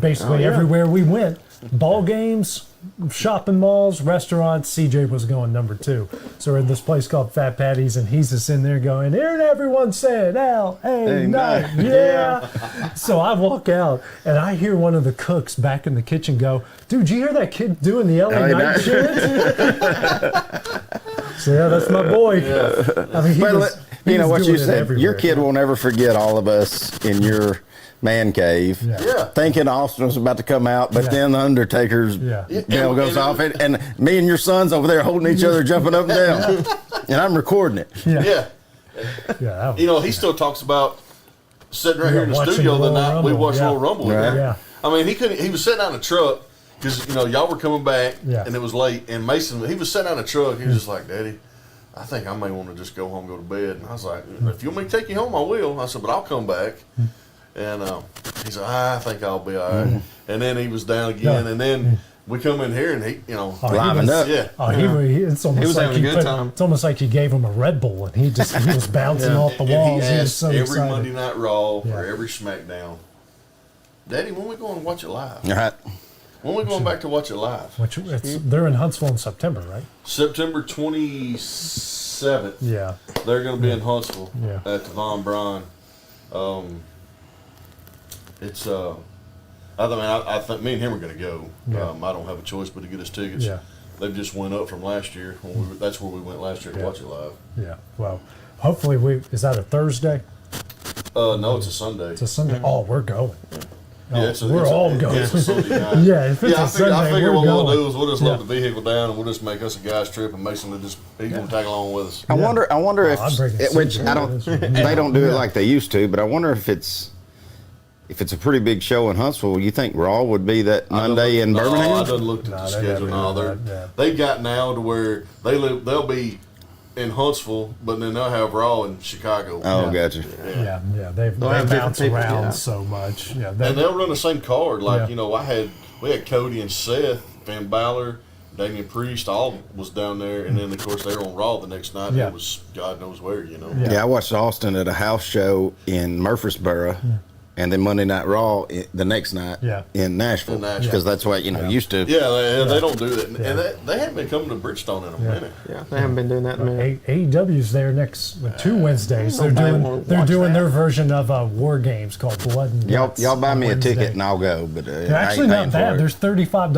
basically everywhere we went, ball games, shopping malls, restaurants, CJ was going number 2. So we're in this place called Fat Patty's, and he's just in there going, "Hearing everyone say it, L.A. Night, yeah." So I walk out, and I hear one of the cooks back in the kitchen go, "Dude, did you hear that kid doing the L.A. Night shit?" So yeah, that's my boy. Yeah. I mean, he was what you doing it said. everywhere. Your kid will never forget all of us in your man cave, thinking Austin was about to come out, but then the Undertaker's bell goes off, and me and your son's over there holding each other, jumping up and down, and I'm recording it. Yeah. He still talks about sitting right here in the studio the night we watched Royal Rumble. Right. I mean, he was sitting out in the truck because y'all were coming back and it was late, and Mason, he was sitting out in the truck. He was just like, "Daddy, I think I may want to just go home and go to bed." And I was like, "If you want me to take you home, I will." I said, "But I'll come back." And he said, "I think I'll be all right." And then he was down again, and then we come in here and he, livened up. Yeah. It's almost like having a good time. It's almost like you gave him a Red Bull, and he was bouncing off the walls. And he He was asked so every excited. Monday Night Raw or every SmackDown, "Daddy, when we going to watch it live? All right. When we going back to watch it live?" They're in Huntsville in September, right? September 27th. Yeah. They're going to be in Huntsville Yeah. at the Von Braun. It's I think me and him are going to go. Yeah. I don't have a choice but to get us tickets. Yeah. They've just went up from last year. That's where we went last year to watch it live. Yeah. Well, hopefully is that a Thursday? No, it's a Sunday. It's a Sunday. Oh, we're going. Yeah, we're all going. It's a Sunday night. Yeah, if it's a Sunday, I figure we're what we'll going. do is we'll just load the vehicle down and we'll just make us a guys trip, and Mason will he's gonna tag along with us. I wonder if, which I don't, they don't do it Yeah. like they used to, but I wonder if it's a pretty big show in Huntsville. You think Raw would be that Monday in Birmingham? I done looked at the schedule. No, they've got now to where they'll be in Huntsville, but then they'll have Raw in Chicago. Oh, gotcha. Yeah. They They'll have bounce different people, around so much. Yeah. And they'll run the same card. Like, we had Cody and Seth, Finn Balor, Damian Priest, all was down there. And then, of course, they were on Raw the next night. Yeah. It was God knows where, Yeah, I watched Austin at a house show in Murfreesboro. And then Monday Night Raw the next night in Nashville, because that's what used to. Yeah, they don't do that, and they haven't been coming to Bridgestone in a minute. Yeah, they haven't been doing that in a minute. AEW's there next 2 Wednesdays. They're doing their version of War Games called Blood and Guts. Y'all buy me a Wednesday. ticket and I'll go, but They're actually not bad. There's $35.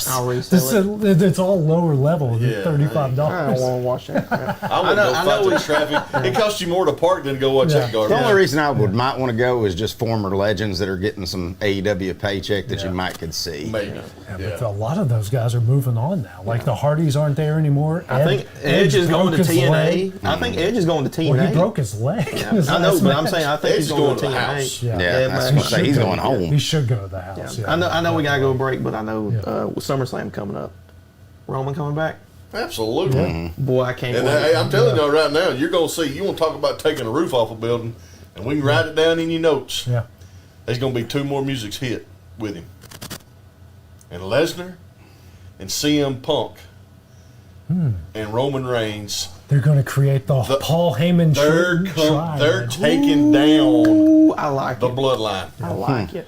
I'll resell It's all lower level. Yeah, $35. I don't want to watch that. I would go fight the traffic. It costs you more to park than to go watch that garbage. The only reason I might want to go is just former legends that are getting some AEW paycheck that you might could see. Maybe. But a lot of those guys are moving on now. Like the Hardys aren't there anymore. I think Edge is going to TNA. I think Edge is going to TNA. Well, he broke his leg. I know, but I'm saying I think he's going to TNA. house. Yeah, I was gonna say he's going home. He should go to the house. I know we gotta go break, but I know with SummerSlam coming up, Roman coming back. Absolutely. Boy, I can't And wait. hey, I'm telling you right now, you're going to see, you want to talk about taking a roof off a building, and we can write it down in your notes. Yeah. There's going to be 2 more musics hit with him. And Lesnar and CM Punk and Roman Reigns. They're going to create the Paul Heyman They're taking down I like the bloodline. I like it.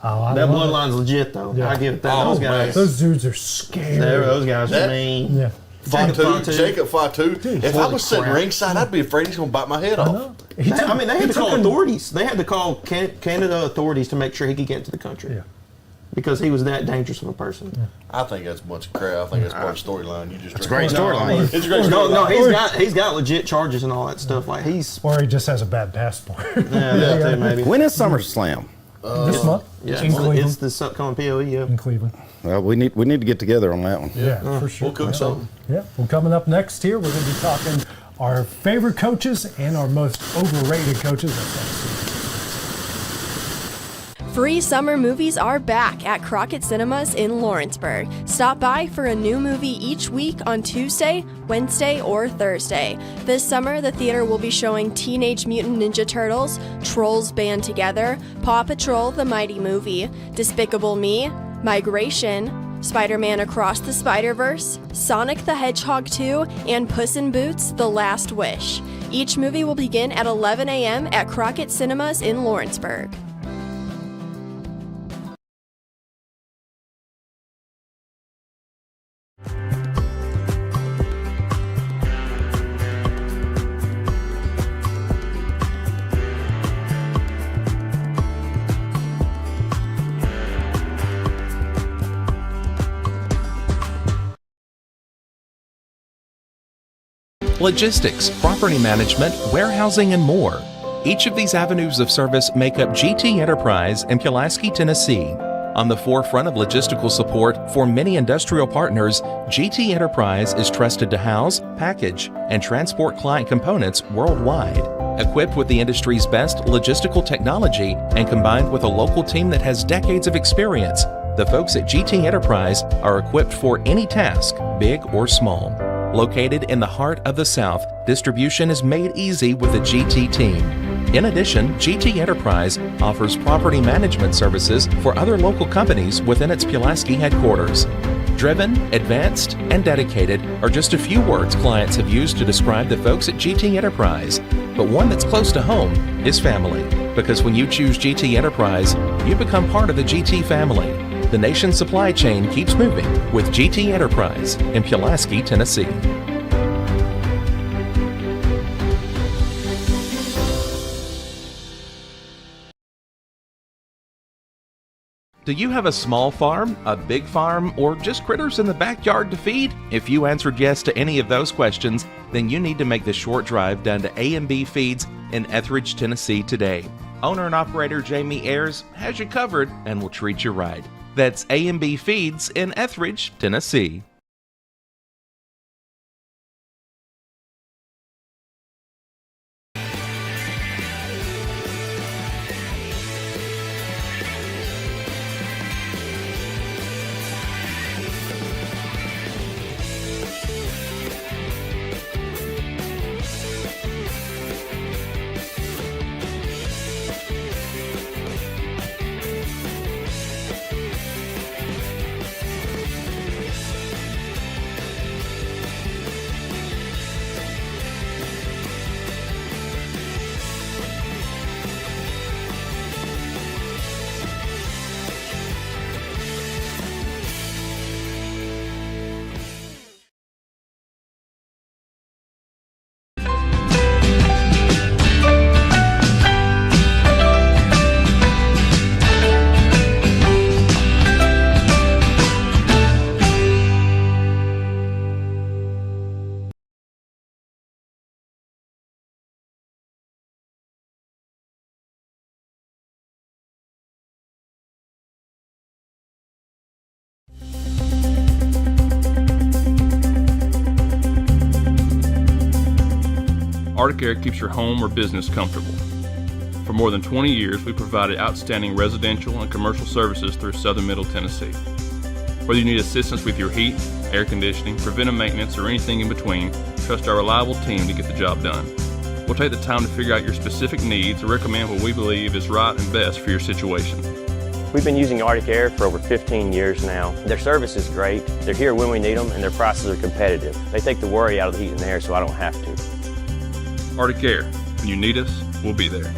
Oh, That bloodline's legit, though. Yeah. I give it that. Oh, Those guys. Those dudes are scary. Those guys are mean. Yeah. Jacob Fatu. If I was sitting ringside, I'd be afraid he's going to bite my head off. They had to call authorities. They had to call Canada authorities to make sure he could get into the country. Yeah. because he was that dangerous of a person. I think that's a bunch of crap. I think that's part of the storyline. It's a great storyline. It's a great storyline. No, he's got legit charges and all that stuff. Like or he just has a bad passport. That too, maybe. When is SummerSlam? This month? Yeah, In Cleveland. it's this upcoming POE. Yeah, in Cleveland. Well, we need to get together on that one. Yeah, for sure. We'll cook something. Yeah. Well, coming up next here, we're going to be talking our favorite coaches and our most overrated coaches. Free summer movies are back at Crockett Cinemas in Lawrenceburg. Stop by for a new movie each week on Tuesday, Wednesday, or Thursday. This summer, the theater will be showing Teenage Mutant Ninja Turtles, Trolls Band Together, Paw Patrol: The Mighty Movie, Despicable Me, Migration, Spider-Man Across the Spider-Verse, Sonic the Hedgehog 2, and Puss in Boots: The Last Wish. Each movie will begin at 11 a.m. at Crockett Cinemas in Lawrenceburg. Logistics, property management, warehousing, and more. Each of these avenues of service make up GT Enterprise in Pulaski, Tennessee. On the forefront of logistical support for many industrial partners, GT Enterprise is trusted to house, package, and transport client components worldwide. Equipped with the industry's best logistical technology and combined with a local team that has decades of experience, the folks at GT Enterprise are equipped for any task, big or small. Located in the heart of the South, distribution is made easy with the GT team. In addition, GT Enterprise offers property management services for other local companies within its Pulaski headquarters. Driven, advanced, and dedicated are just a few words clients have used to describe the folks at GT Enterprise. But one that's close to home is family. Because when you choose GT Enterprise, you become part of the GT family. The nation's supply chain keeps moving with GT Enterprise in Pulaski, Tennessee. Do you have a small farm, a big farm, or just critters in the backyard to feed? If you answered yes to any of those questions, then you need to make the short drive down to A&B Feeds in Etheridge, Tennessee today. Owner and operator Jamie Ayers has you covered and will treat you right. That's A&B Feeds in Etheridge, Tennessee. Arctic Air keeps your home or business comfortable. For more than 20 years, we've provided outstanding residential and commercial services through Southern Middle Tennessee. Whether you need assistance with your heat, air conditioning, preventive maintenance, or anything in between, trust our reliable team to get the job done. We'll take the time to figure out your specific needs and recommend what we believe is right and best for your situation. We've been using Arctic Air for over 15 years now. Their service is great, they're here when we need them, and their prices are competitive. They take the worry out of the heat and air so I don't have to. Arctic Air. When you need us, we'll be there.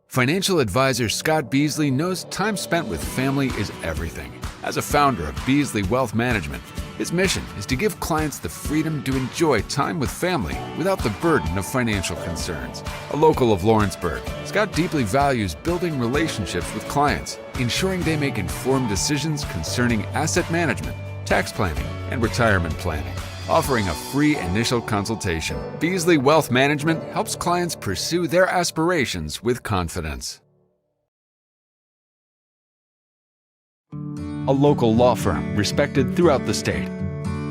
Financial advisor Scott Beasley knows time spent with family is everything. As a founder of Beasley Wealth Management, His mission is to give clients the freedom to enjoy time with family without the burden of financial concerns. A local of Lawrenceburg, Scott deeply values building relationships with clients, ensuring they make informed decisions concerning asset management, tax planning, and retirement planning. Offering a free initial consultation, Beasley Wealth Management helps clients pursue their aspirations with confidence. A local law firm respected throughout the state.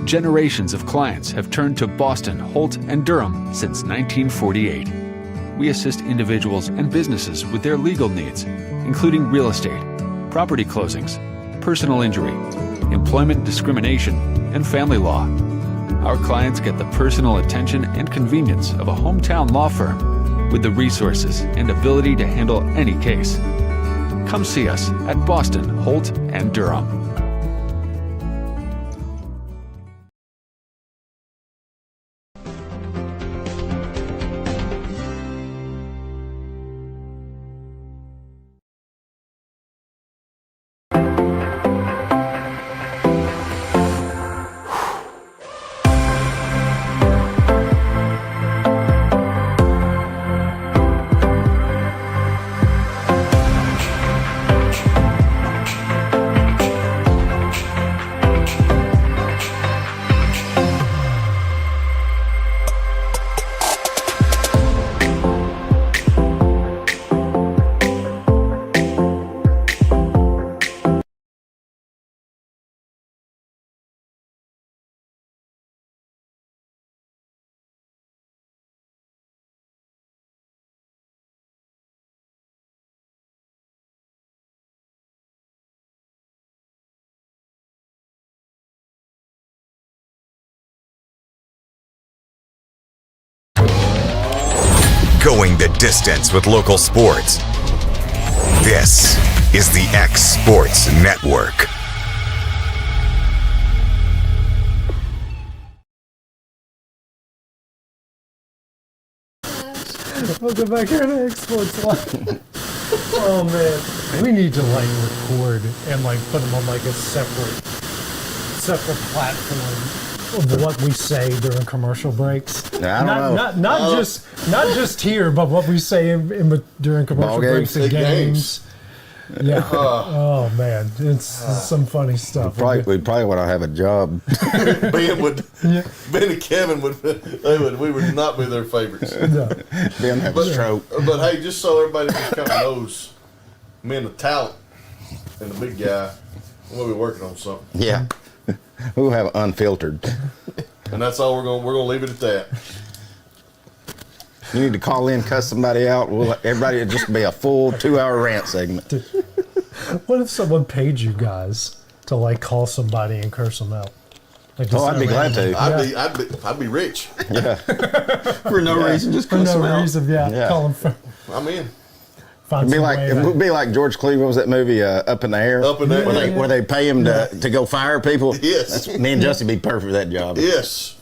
Generations of clients have turned to Boston, Holt, and Durham since 1948. We assist individuals and businesses with their legal needs, including real estate, property closings, personal injury, employment discrimination, and family law. Our clients get the personal attention and convenience of a hometown law firm with the resources and ability to handle any case. Come see us at Boston, Holt, and Durham. Going the distance with local sports. This is the X Sports Network. Welcome back here to X Sports Live. Oh man, we need to like record and like put them on like a separate platform of what we say during commercial breaks. I don't know. Not just here, but what we say during commercial breaks and games. Yeah. Oh man, it's some funny stuff. We probably want to have a job. Ben and Kevin we would not be their favorites. No. Ben have a stroke. But hey, just so everybody just kind of knows, me and the talent and the big guy, we'll be working on something. Yeah. We'll have unfiltered. And that's all we're gonna leave it at that. You need to call in, cuss somebody out. Everybody will just be a full 2-hour rant segment. What if someone paid you guys to like call somebody and curse them out? Like, I'd be glad to. I'd be rich. Yeah. For no reason, just for no reason. Yeah. Call them. I'm in. It would be like George Clooney. What was that movie, Up in the Air? Up in the Air. Where they pay him to go fire people? Yes. Me and Justin be perfect for that job. Yes.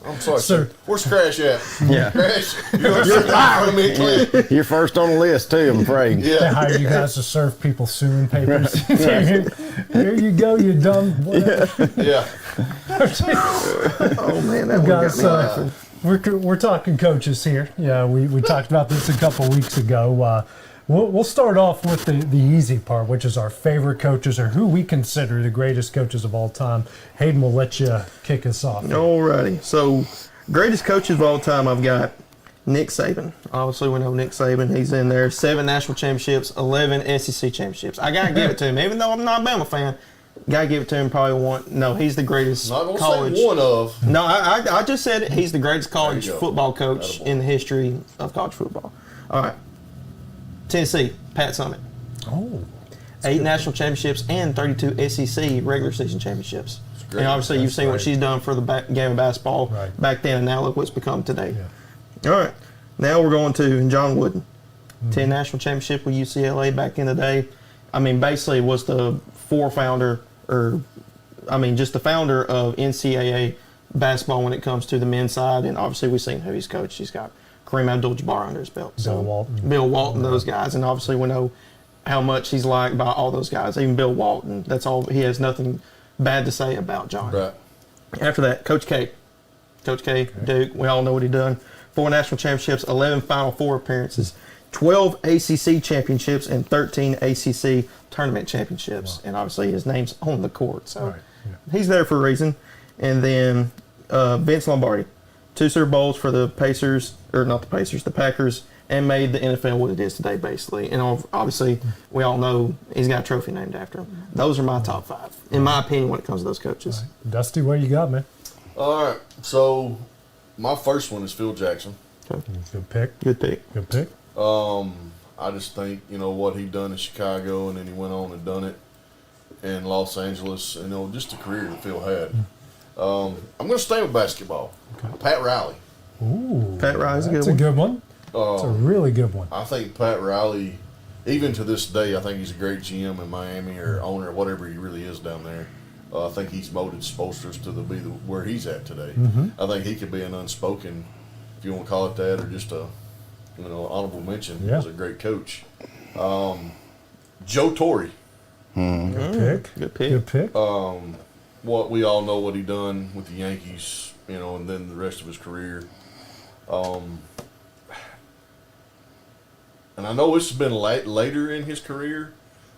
I'm sorry, sir. Where's Crash at? Yeah. Crash, you're first on the list, too, I'm afraid. Yeah. They hired you guys to serve people suing papers. Here you go, you dumb. Yeah. Oh, man, that guys, we're talking coaches here. Yeah, we talked about this a couple weeks ago. We'll start off with the easy part, which is our favorite coaches or who we consider the greatest coaches of all time. Hayden, will let you kick us off. Alrighty. So, greatest coaches of all time, I've got Nick Saban. Obviously, we know Nick Saban. He's in there. 7 national championships, 11 SEC championships. I got to give it to him. Even though I'm not a Bama fan, got to give it to him. Probably one. No, he's the greatest college. Say one of. No, I just said it. He's the greatest college football coach in the history of college football. All right. Tennessee, Pat Summitt. Oh. 8 national championships and 32 SEC regular season championships. And obviously you've seen what she's done for the game of basketball back then, and now look what's become today. Yeah. All right. Now we're going to John Wooden. 10 national championship with UCLA back in the day. I mean, basically was the founder of NCAA basketball when it comes to the men's side. And obviously we've seen who he's coached. He's got Kareem Abdul-Jabbar under his belt. Bill Walton, those guys. And obviously we know how much he's liked by all those guys. Even Bill Walton, he has nothing bad to say about John. Right. After that, Coach K. Coach K, Duke, we all know what he done. 4 national championships, 11 Final Four appearances, 12 ACC championships, and 13 ACC tournament championships. Wow. And obviously his name's on the court. So he's there for a reason. And then Vince Lombardi, 2 Super Bowls for the Pacers, or not the Pacers, the Packers, and made the NFL what it is today, basically. And obviously, we all know he's got a trophy named after him. Those are my top 5, in my opinion, when it comes to those coaches. Right. Dusty, what you got, man? All right, so my first one is Phil Jackson. Okay. Good pick. Good pick. Good pick. I just think, what he done in Chicago, and then he went on and done it in Los Angeles, just the career that Phil had. I'm going to stay with basketball. Okay. Pat Riley. Ooh. Pat Riley's a good one. It's a really good one. I think Pat Riley, even to this day, I think he's a great GM in Miami or owner or whatever he really is down there. I think he's molded Spoelsters to be where he's at today. Mm-hmm. I think he could be an unspoken, if you want to call it that, or just a honorable mention as a great coach. Joe Torre. Good pick. Good pick. Good pick. What we all know what he done with the Yankees, and then the rest of his career. And I know this has been later in his career,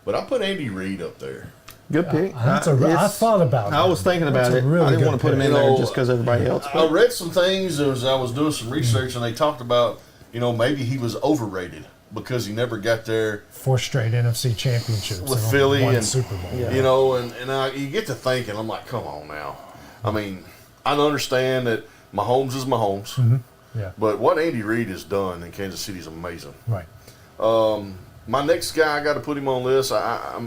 but I put Andy Reid up there. Good pick. I thought about it. I was thinking about it. Really I didn't want to put him in there just because everybody else. I read some things as I was doing some research, and they talked about, maybe he was overrated because he never got there. 4 straight NFC championships with Philly and Super Bowl. And you get to thinking, I'm like, come on now. I mean, I understand that Mahomes is Mahomes, Mm-hmm. Yeah. but what Andy Reid has done in Kansas City is amazing. Right. My next guy, I got to put him on this. I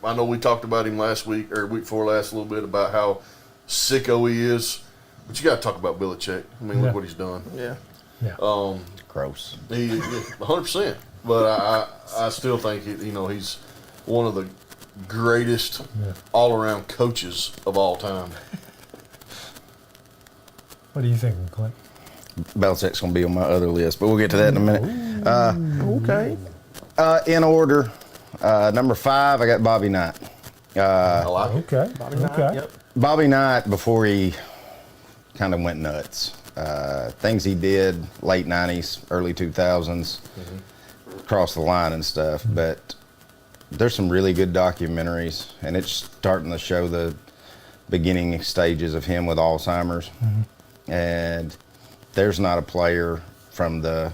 know we talked about him last week or week before last a little bit about how sicko he is, but you got to talk about Belichick. I mean, look what he's done. Yeah. Yeah. Gross. 100%. But I still think he's one of the greatest all-around coaches of all time. What are you thinking, Clint? Belichick's going to be on my other list, but we'll get to that in a minute. Okay. In order, number 5, I got Bobby Knight. I like it. Okay. Bobby Knight. Okay. Yep. Bobby Knight, before he kind of went nuts, things he did late 90s, early 2000s, across the line and stuff, but there's some really good documentaries, and it's starting to show the beginning stages of him with Alzheimer's. And there's not a player from the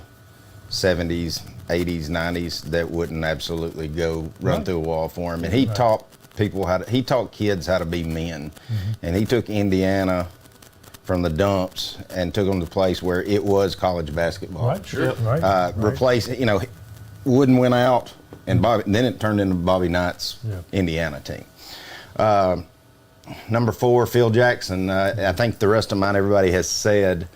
70s, 80s, 90s that wouldn't absolutely go run through a wall for him. And he taught kids how to be men. And he took Indiana from the dumps and took them to a place where it was college basketball. Right. Sure. Right. Replace, Wooden went out, and then it turned into Bobby Knight's Indiana team. Number 4, Phil Jackson. I think the rest of mine, everybody has said.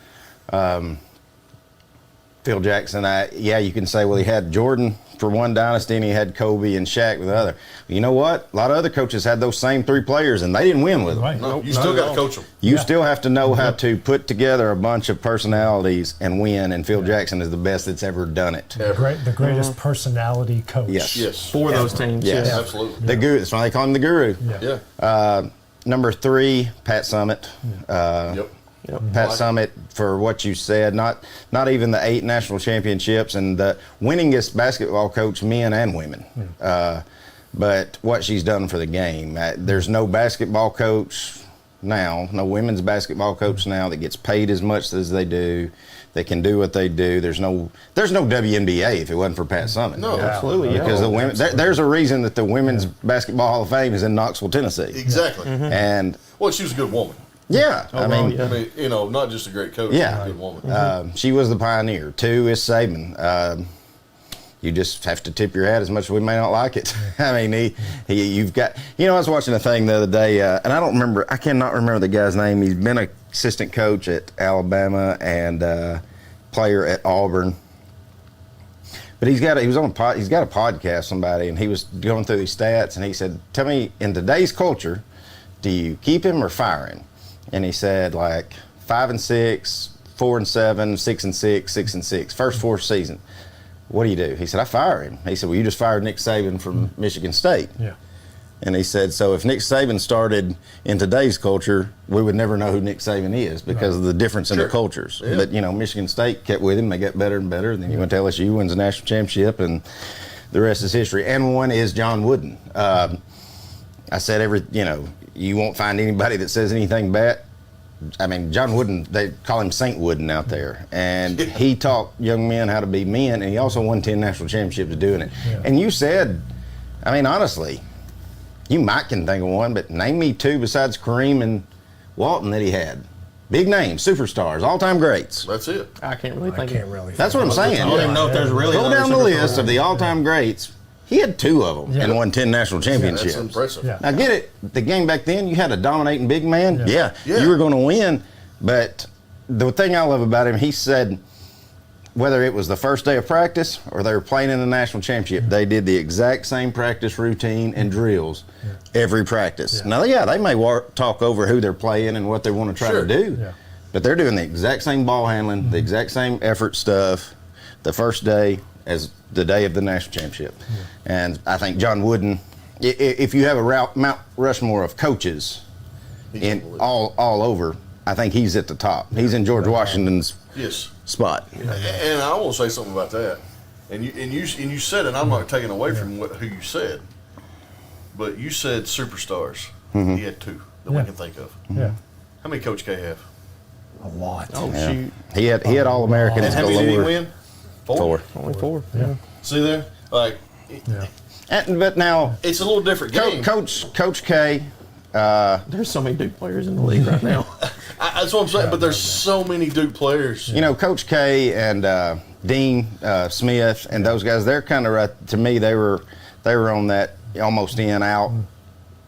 Phil Jackson, you can say, well, he had Jordan for one dynasty and he had Kobe and Shaq with the other. You know what? A lot of other coaches had those same 3 players and they didn't win with them. Right. No, you still got to coach them. You still have to know how to put together a bunch of personalities and win, and Phil Jackson is the best that's ever done it. The greatest personality coach. Yes. For those teams. Yes, absolutely. The guru. That's why they call him the guru. Yeah. Number 3, Pat Summitt. Yep. Pat Summitt, for what you said, not even the 8 national championships and the winningest basketball coach, men and women. But what she's done for the game. There's no basketball coach now, no women's basketball coach now that gets paid as much as they do. They can do what they do. There's no WNBA if it wasn't for Pat Summitt. No, absolutely. Because the women, there's a reason that the Women's Basketball Hall of Fame is in Knoxville, Tennessee. Exactly. And she was a good woman. Yeah, I mean, not just a great coach, yeah, a good woman. She was the pioneer. 2 is Saban. You just have to tip your hat as much as we may not like it. I mean, you've got. I was watching a thing the other day, and I cannot remember the guy's name. He's been an assistant coach at Alabama and player at Auburn. But he's got a podcast, somebody, and he was going through these stats, and he said, "Tell me, in today's culture, do you keep him or fire him?" And he said, 5-6, 4-7, 6-6, 6-6, first 4 season. What do you do? He said, I fire him. He said, well, you just fired Nick Saban from Michigan State. Yeah. And he said, so if Nick Saban started in today's culture, we would never know who Nick Saban is because of the difference in the cultures. Yeah. But, Michigan State kept with him. They got better and better. And then he went to LSU, wins the national championship, and the rest is history. And one is John Wooden. I said you won't find anybody that says anything bad. I mean, John Wooden, they call him Saint Wooden out there. And he taught young men how to be men, and he also won 10 national championships doing it. Yeah. And you said, honestly, you might can think of one, but name me two besides Kareem and Walton that he had. Big names, superstars, all-time greats. That's it. I can't really think of it. That's what I'm saying. I don't even know if there's really Go down the list of the all-time greats. He had two of them and won 10 national championships. That's impressive. Yeah. Now, get it, the game back then, you had a dominating big man. Yeah. You were going to win. But the thing I love about him, he said, whether it was the first day of practice or they were playing in the national championship, they did the exact same practice routine and drills every practice. Now, they may talk over who they're playing and what they want to try to do, but they're doing the exact same ball handling, the exact same effort stuff the first day as the day of the national championship. And I think John Wooden, if you have a Mount Rushmore of coaches in all over, I think he's at the top. He's in George Washington's spot. And I want to say something about that. And you said it. I'm not taking away from who you said, but you said superstars. Mm-hmm. He had two that we can think of. Yeah. How many Coach K have? A lot. Oh shoot! He had All-Americans. And how many did he win? Four. Only four. Yeah. See there, but now it's a little different game. Coach K. There's so many Duke players in the league right now. That's what I'm saying. But there's so many Duke players. Coach K and Dean Smith and those guys. They're kind of right to me. They were on that almost in out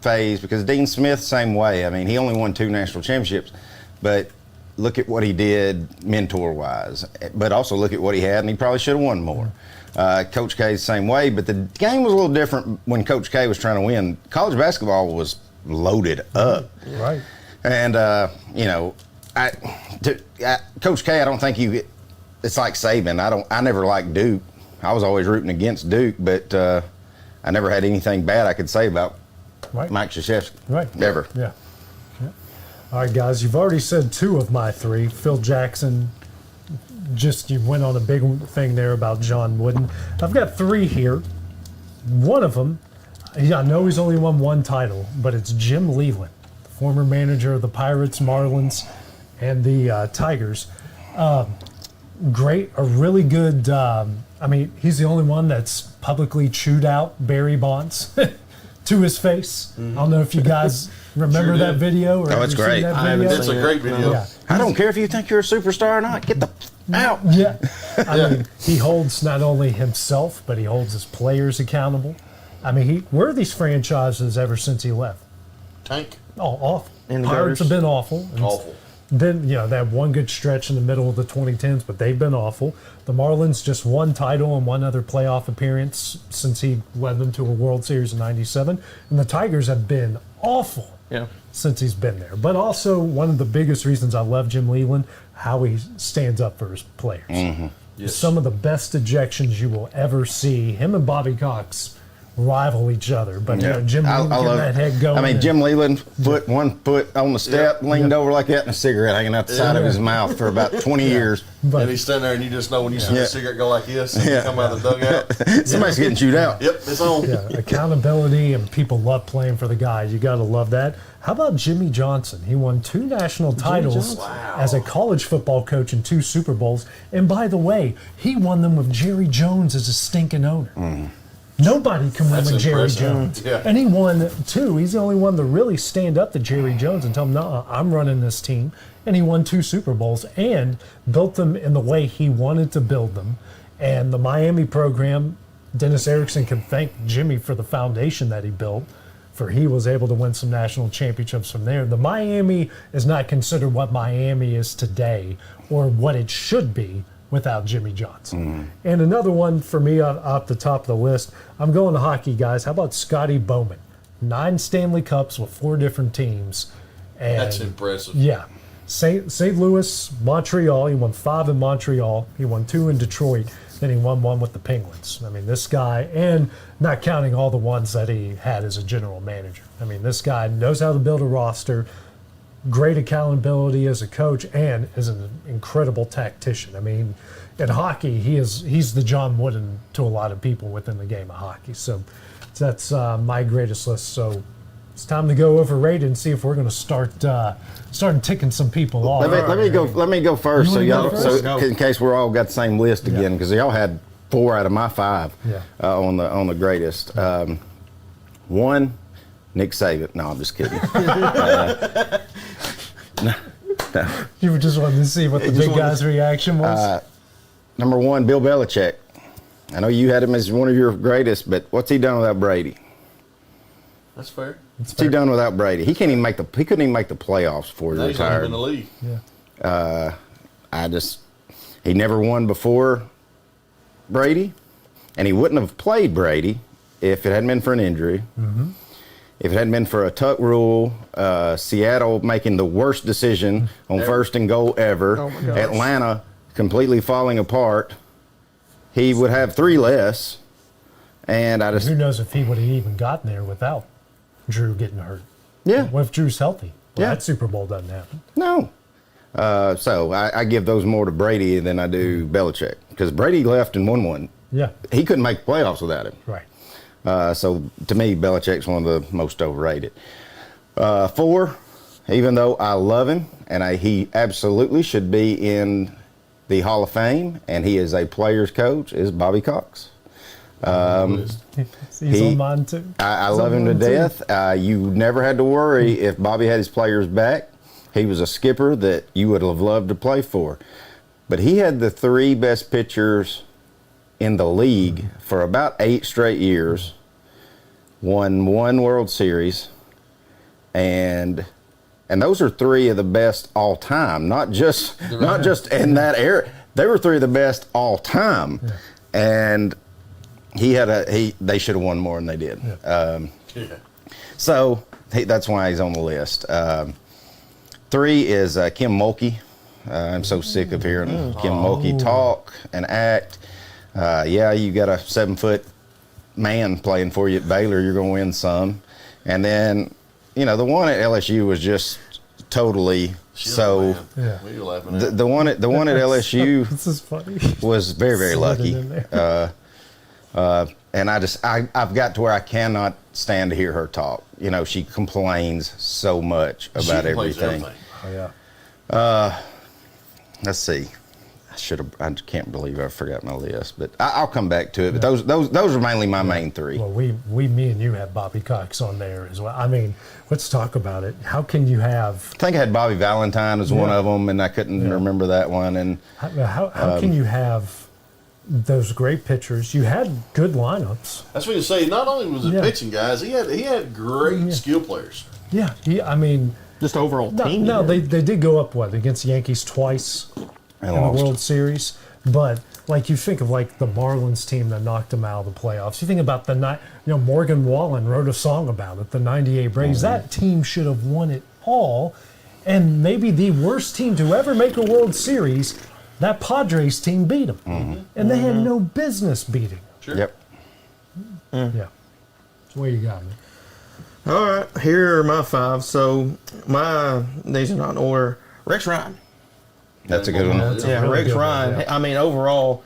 phase because Dean Smith same way. I mean, he only won 2 national championships, but look at what he did mentor wise. But also look at what he had, and he probably should have won more. Coach K the same way, but the game was a little different when Coach K was trying to win. College basketball was loaded up. Right. And, Coach K, I don't think it's like Saban. I never liked Duke. I was always rooting against Duke, but I never had anything bad I could say about Mike Krzyzewski. Right. Ever. Yeah. All right, guys, you've already said 2 of my 3. Phil Jackson, you went on a big thing there about John Wooden. I've got 3 here. One of them, I know he's only won 1 title, but it's Jim Leland, former manager of the Pirates, Marlins, and the Tigers. Great, a really good, he's the only one that's publicly chewed out Barry Bonds to his face. I don't know if you guys remember that video. Or it's great. It's a great video. Yeah. I don't care if you think you're a superstar or not. Get the out. Yeah. I mean, he holds not only himself, but he holds his players accountable. I mean, where are these franchises ever since he left? Tank. Oh, awful. And the Pirates have Gators. been awful. Awful. Then, they had one good stretch in the middle of the 2010s, but they've been awful. The Marlins just 1 title and 1 other playoff appearance since he led them to a World Series in '97. And the Tigers have been awful since he's been there. But also, one of the biggest reasons I love Jim Leland, how he stands up for his players. Mm-hmm. Yes. Some of the best ejections you will ever see. Him and Bobby Cox rival each other, but Jim Leland getting that head going. I mean, Jim Leland, one foot on the step, leaned over like that, and a cigarette hanging out the side of his mouth for about 20 years. And he's standing there, and you just know when you see the cigarette go like this, and you come out of the dugout. Somebody's getting chewed out. Yep, it's on. Accountability, and people love playing for the guy. You got to love that. How about Jimmy Johnson? He won 2 national titles as a college football coach and 2 Super Bowls. And by the way, he won them with Jerry Jones as a stinking owner. Mm. Nobody can win with Jerry impressive. Jones. Yeah. And he won 2. He's the only one to really stand up to Jerry Jones and tell him, no, I'm running this team. And he won 2 Super Bowls and built them in the way he wanted to build them. And the Miami program, Dennis Erickson can thank Jimmy for the foundation that he built, for he was able to win some national championships from there. The Miami is not considered what Miami is today or what it should be without Jimmy Johnson. And another one for me off the top of the list, I'm going to hockey, guys. How about Scotty Bowman? 9 Stanley Cups with 4 different teams. And That's impressive. Yeah. St. Louis, Montreal. He won 5 in Montreal. He won 2 in Detroit. Then he won one with the Penguins. I mean, this guy, and not counting all the ones that he had as a general manager. I mean, this guy knows how to build a roster, great accountability as a coach, and is an incredible tactician. I mean, in hockey, he's the John Wooden to a lot of people within the game of hockey. So that's my greatest list. So it's time to go overrated and see if we're going to start ticking some people off. Let me go first, so y'all, Go. in case we're all got the same list again, because y'all had 4 out of my 5 on the greatest. 1, Nick Saban. No, I'm just kidding. No. You were just wanting to see what the big guy's reaction was. Number 1, Bill Belichick. I know you had him as one of your greatest, but what's he done without Brady? That's fair. What's he done without Brady? He couldn't even make the playoffs before he He's not retired. even in the league. He never won before Brady, and he wouldn't have played Brady if it hadn't been for an injury. Mm-hmm. If it hadn't been for a tuck rule, Seattle making the worst decision on first and goal ever, Oh my gosh. Atlanta completely falling apart, he would have 3 less. And Who knows if he would have even gotten there without Drew getting hurt? Yeah. What if Drew's healthy? Well, Yeah. that Super Bowl doesn't happen. No. So I give those more to Brady than I do Belichick, because Brady left and won one. Yeah. He couldn't make the playoffs without him. Right. So to me, Belichick's one of the most overrated. 4, even though I love him, and he absolutely should be in the Hall of Fame, and he is a player's coach, is Bobby Cox. He's on mine too. I He's love on him to mine too. death. You never had to worry if Bobby had his players back. He was a skipper that you would have loved to play for. But he had the 3 best pitchers in the league for about 8 straight years, won 1 World Series, and those are 3 of the best all time, not just in that era. They were 3 of the best all time. Yeah. And they should have won more than they did. So that's why he's on the list. 3 is Kim Mulkey. I'm so sick of hearing Kim Mulkey talk and act. You got a 7-foot man playing for you at Baylor, you're going to win some. And then, the one at LSU was just totally so. Yeah. What are you laughing at? The one at LSU This is funny. was very, very Slid it lucky. in there. And I've got to where I cannot stand to hear her talk. She complains so much about everything. Oh, yeah. Let's see. I can't believe I forgot my list, but I'll come back to it. But those are mainly my main 3. Well, me and you have Bobby Cox on there as well. I mean, let's talk about it. How can you have? I think I had Bobby Valentine as one of them, and I couldn't remember that one. And how can you have those great pitchers? You had good lineups. That's what you say. Not only was it pitching guys, he had great skill players. Yeah, just overall team. No, they did go up against the Yankees twice in the World Series, but you think of the Marlins team that knocked them out of the playoffs. You think about the night. Morgan Wallen wrote a song about it. The '98 Braves. That team should have won it all, and maybe the worst team to ever make a World Series. That Padres team beat them, and they had no business beating. Sure. Yep. Yeah. So what you got, man? All right, here are my 5. So these are not in order. Rex Ryan. That's a good one. Rex Ryan. I mean, overall,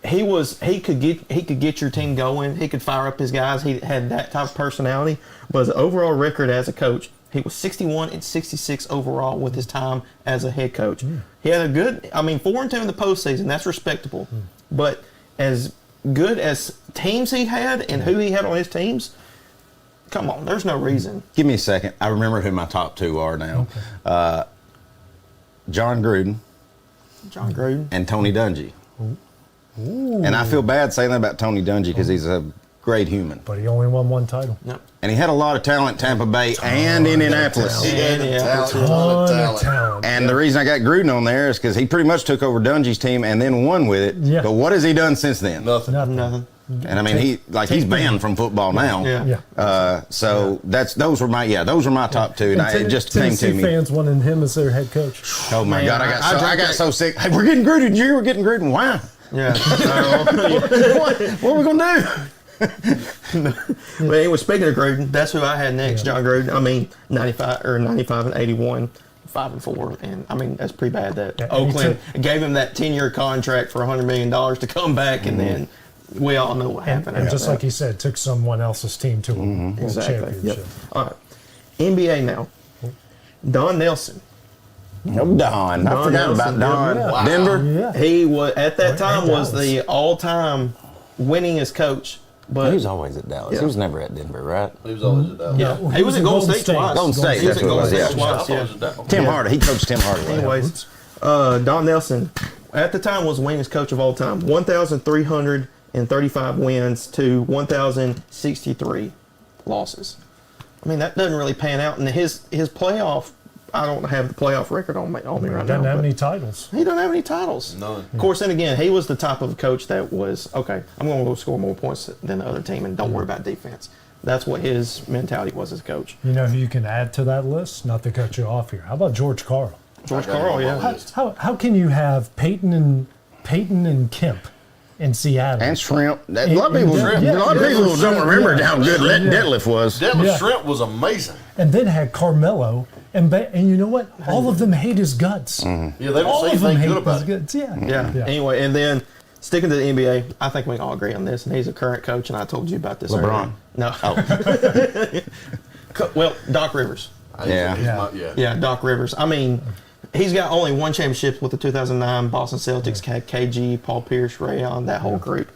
he could get your team going. He could fire up his guys. He had that type of personality. But his overall record as a coach, he was 61-66 overall with his time as a head coach. He had a good, 4-2 in the postseason. That's respectable. But as good as teams he had and who he had on his teams, come on, there's no reason. Give me a second. I remember who my top 2 are now. Okay. John Gruden. And Tony Dungy. And I feel bad saying that about Tony Dungy because he's a great human. But he only won 1 title. Yep. And he had a lot of talent in Tampa Bay and Indianapolis. He had a ton of talent. And the reason I got Gruden on there is because he pretty much took over Dungy's team and then won with it. Yeah. But what has he done since then? Nothing. And he's banned from football now. So those were my top 2, and it just came to me. Fans wanting him as their head coach. Oh my God, I got so sick. Hey, we're getting Gruden. We're getting Gruden. Why? Yeah. what are we gonna do? But anyway, speaking of Gruden, that's who I had next, John Gruden. I mean, 95 and 81, 5-4, and I mean that's pretty bad that Oakland gave him that 10-year contract for $100 million to come back, and then we all know what happened. And just like he said, took someone else's team to a world championship. Yep. All right, NBA now. Don Nelson. No, Don. I forgot about Don. Wow. Denver. Yeah. He was at that time was the all-time winningest coach. But he was always at Dallas. He was never at Denver, right? He was always at Dallas. Yeah, he was at Golden State twice. Golden State. He was That's at what it Golden was. State twice. Yeah. Tim Hardaway. He coached Tim Hardaway. Anyways, Don Nelson at the time was winningest coach of all time. 1,335 wins to 1,063 losses. I mean, that doesn't really pan out. And his playoff, I don't have the playoff record on me right now. He doesn't have any titles. He doesn't have any titles. None. Of course, and again, he was the type of coach that was, okay, I'm going to go score more points than the other team and don't worry about defense. That's what his mentality was as coach. You know who you can add to that list? Not to cut you off here. How about George Karl? George Karl, yeah. How can you have Peyton and Kemp in Seattle? And Shrimp. A lot of people don't remember how good Detlef was. Detlef Shrimp was amazing. And then had Carmelo. And you know what? All of them hate his guts. Yeah, they don't All say of them anything hate good about his it. guts. Yeah. Yeah. Anyway, and then sticking to the NBA, I think we can all agree on this, and he's a current coach, and I told you about this LeBron. earlier. No. Well, Doc Rivers. Yeah. Doc Rivers. I mean, he's got only one championship with the 2009 Boston Celtics, had KG, Paul Pierce, Ray Allen, that whole group.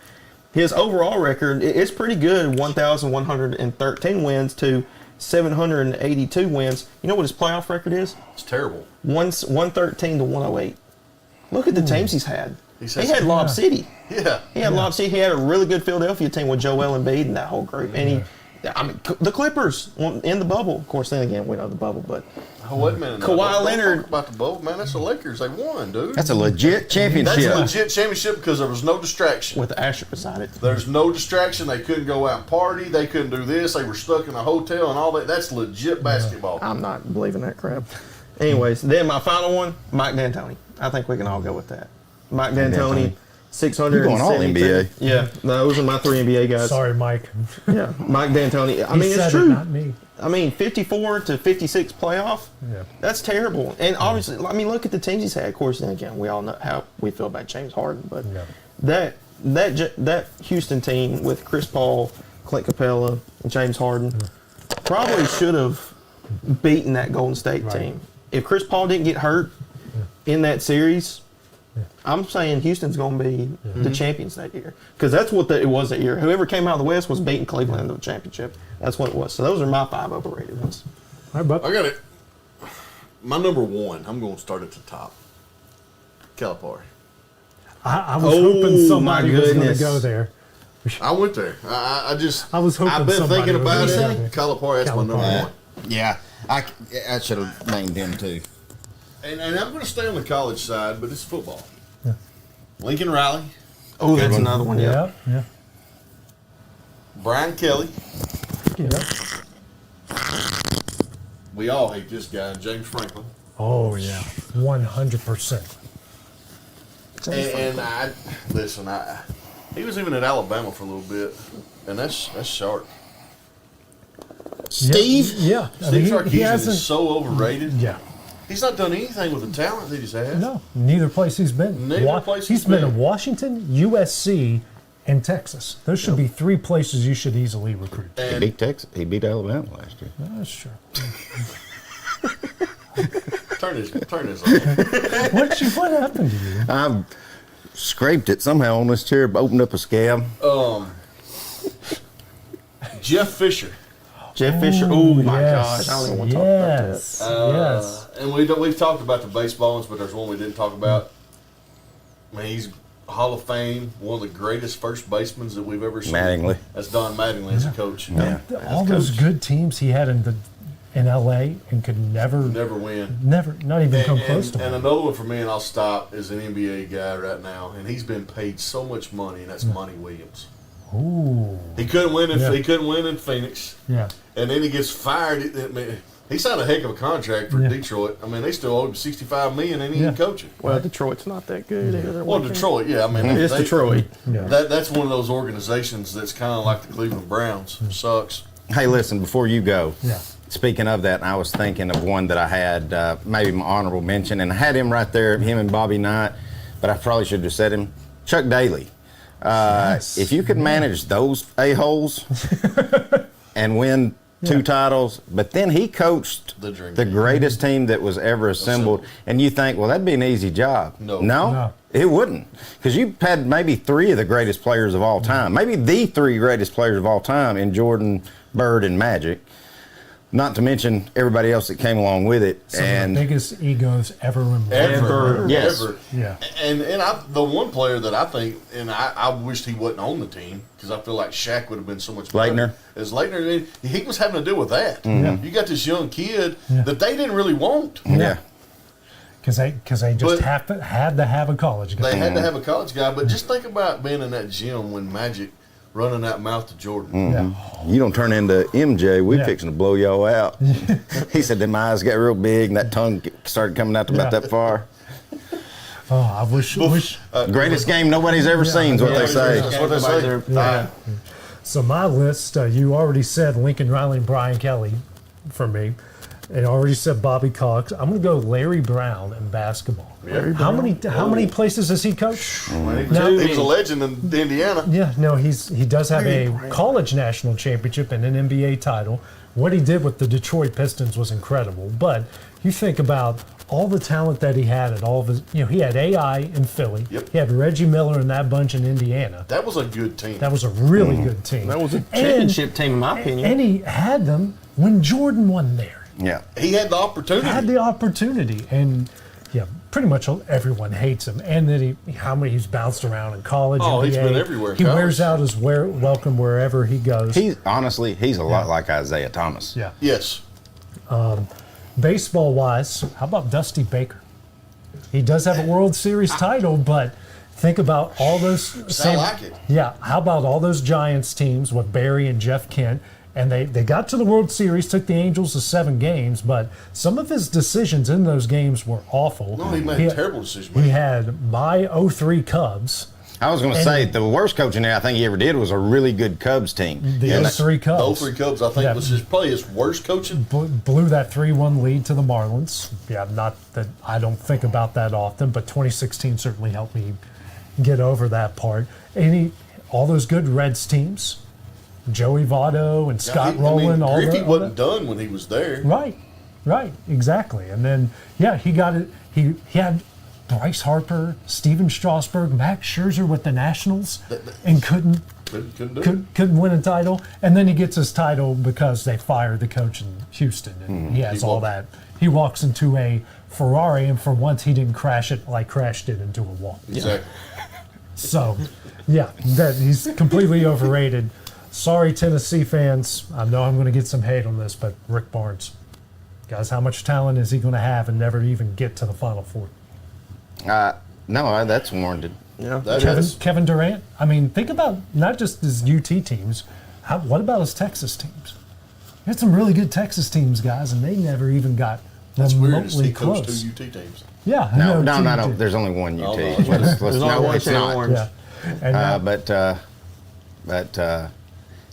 His overall record is pretty good, 1,113 wins to 782 wins. You know what his playoff record is? It's terrible. 113 to 108. Look at the teams he's had. He had Lob City. Yeah. He had Lob City. He had a really good Philadelphia team with Joel Embiid and that whole group. And the Clippers in the bubble. Of course, then again, we know the bubble, but wait a minute. Kawhi Leonard. Don't talk about the bubble, man. That's the Lakers. They won, dude. That's a legit championship. That's a legit championship because there was no distraction. With the asterisk beside it. There's no distraction. They couldn't go out and party. They couldn't do this. They were stuck in a hotel and all that. That's legit basketball. I'm not believing that crap. Anyways, then my final one, Mike D'Antoni. I think we can all go with that. Mike D'Antoni, 600. You're going all NBA. Yeah, those are my three NBA guys. Sorry, Mike. Yeah, Mike D'Antoni. I mean, it's true. Not me. I mean, 54 to 56 playoff. Yeah, that's terrible. And obviously, I mean, look at the teams he's had. Of course, then again, we all know how we feel about James Harden, but that Houston team with Chris Paul, Clint Capella, and James Harden probably should have beaten that Golden State team. If Chris Paul didn't get hurt in that series, I'm saying Houston's going to be the champions that year. Because that's what it was that year. Whoever came out of the West was beating Cleveland in the championship. That's what it was. So those are my 5 overrated ones. I got it. My number 1, I'm going to start at the top. Calipari. I was hoping somebody was going to go there. I went there. I was hoping I've been thinking about it. Calipari. Calipari, that's my number 1. Yeah, I should have named him too. And I'm going to stay on the college side, but it's football. Yeah. Lincoln Riley. Oh, that's another one. Yeah. Brian Kelly. Yeah. We all hate this guy, James Franklin. Oh yeah, 100%. And I listen. He was even at Alabama for a little bit, and that's sharp. Steve? Yeah. Steve Sarkisian is so overrated. Yeah. He's not done anything with the talent that he's had. No, neither place he's been. He's been in Washington, USC, and Texas. Those should be 3 places you should easily recruit. He beat Texas. He beat Alabama last year. That's true. Turn this on. What happened to you? I scraped it somehow on this chair, opened up a scab. Jeff Fisher. Jeff Fisher. Oh my gosh! I don't even want to talk about that. Yes. And we've talked about the baseball ones, but there's one we didn't talk about. I mean, he's Hall of Fame, one of the greatest first basemen that we've ever seen. Mattingly. That's Don Mattingly as a coach. Yeah. All those good teams he had in LA and could never win. Not even come close to And him. another one for me, and I'll stop, is an NBA guy right now, and he's been paid so much money, and that's Monty Williams. Ooh. He couldn't win in Phoenix. Yeah. And then he gets fired. He signed a heck of a contract for Detroit. I mean, they still owe him $65 million and he ain't coaching. Well, Detroit's not that good either. Well, Detroit, yeah. I mean, it's Detroit. That's one of those organizations that's kind of like the Cleveland Browns. Sucks. Hey, listen, before you go, Yeah. speaking of that, I was thinking of one that I had, maybe my honorable mention, and I had him right there, him and Bobby Knight, but I probably should have said him, Chuck Daly. If you could manage those a-holes and win 2 titles, but then he coached the greatest team that was ever assembled, and you think, well, that'd be an easy job. No, it wouldn't, because you had maybe 3 of the greatest players of all time, maybe the 3 greatest players of all time in Jordan, Bird, and Magic. Not to mention everybody else that came along with it. Some of the biggest egos ever in Ever. Yeah. And the one player that I think, and I wished he wasn't on the team because I feel like Shaq would have been so much better. Leitner. As Leitner, he was having to deal with that. Mhm. You got this young kid that they didn't really want. Yeah. Because they just had to have a college guy. They had to have a college guy, but just think about being in that gym when Magic running that mouth to Jordan. Mhm. You don't turn into MJ, we fixing to blow y'all out. He said that my eyes got real big and that tongue started coming out about that far. Oh, I wish. Greatest game nobody's ever seen is what they say. That's what they say. Yeah. So my list, you already said Lincoln Riley and Brian Kelly for me. And already said Bobby Cox. I'm going to go Larry Brown in basketball. How many places has he coached? He was a legend in Indiana. Yeah, no, he does have a college national championship and an NBA title. What he did with the Detroit Pistons was incredible. But you think about all the talent that he had at all of his, he had AI in Philly. Yep. He had Reggie Miller and that bunch in Indiana. That was a good team. That was a really good team. That was a championship team, in my opinion. And he had them when Jordan won there. Yeah. He had the opportunity. And pretty much everyone hates him. And then he's bounced around in college. Oh, NBA. he's been everywhere. He wears out his welcome wherever he goes. He's a lot like Isaiah Thomas. Yeah. Yes. Baseball wise, how about Dusty Baker? He does have a World Series title, but think about all those. I like it. Yeah. How about all those Giants teams with Barry and Jeff Kent? And they got to the World Series, took the Angels to 7 games, but some of his decisions in those games were awful. No, he made a terrible decision. He had my 03 Cubs. I was going to say, the worst coaching I think he ever did was a really good Cubs team. The 03 Cubs. The 03 Cubs, I think, was probably his worst coaching. Blew that 3-1 lead to the Marlins. Yeah, not that I don't think about that often, but 2016 certainly helped me get over that part. And all those good Reds teams. Joey Votto and Scott Rowland. Griffey wasn't done when he was there. Right, exactly. And then, he got it. He had Bryce Harper, Steven Strasburg, Max Scherzer with the Nationals, and couldn't win a title. And then he gets his title because they fired the coach in Houston, and he has all that. He walks into a Ferrari, and for once he didn't crashed it into a wall. Exactly. So, that he's completely overrated. Sorry, Tennessee fans. I know I'm going to get some hate on this, but Rick Barnes, guys, how much talent is he going to have and never even get to the Final Four? No, that's warranted. Yeah, Kevin Durant. I mean, think about not just his UT teams. What about his Texas teams? He had some really good Texas teams, guys, and they never even got remotely close. Coached 2 UT teams. Yeah. No. There's only one UT. It's not. Yeah.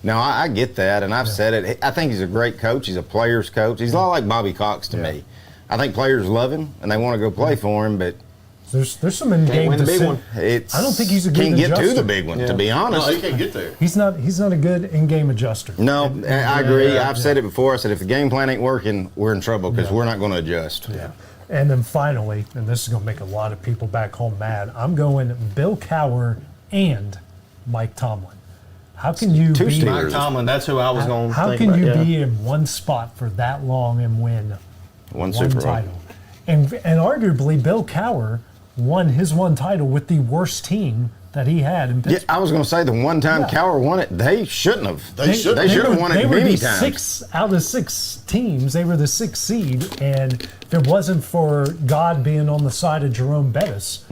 No, I get that, and I've said it. I think he's a great coach. He's a player's coach. He's a lot like Bobby Cox to me. I think players love him, and they want to go play for him, but there's some in-game win the big one. I don't think he's a good can't adjuster. get to the big one, to be honest. No, he can't get there. He's not a good in-game adjuster. No, I agree. I've said it before. I said if the game plan ain't working, we're in trouble because we're not going to adjust. Yeah. And then finally, and this is going to make a lot of people back home mad, I'm going Bill Cowher and Mike Tomlin. How can you be Mike Tomlin? That's who I was going to think about. How can you be in one spot for that long and win one Super title? And arguably, Bill Cowher won his one title with the worst team that he had in Pittsburgh. Yeah, I was going to say the one time Cowher won it, they shouldn't have. They should have won it many times. 6 out of 6 teams, they were the 6th seed, and if it wasn't for God being on the side of Jerome Bettis,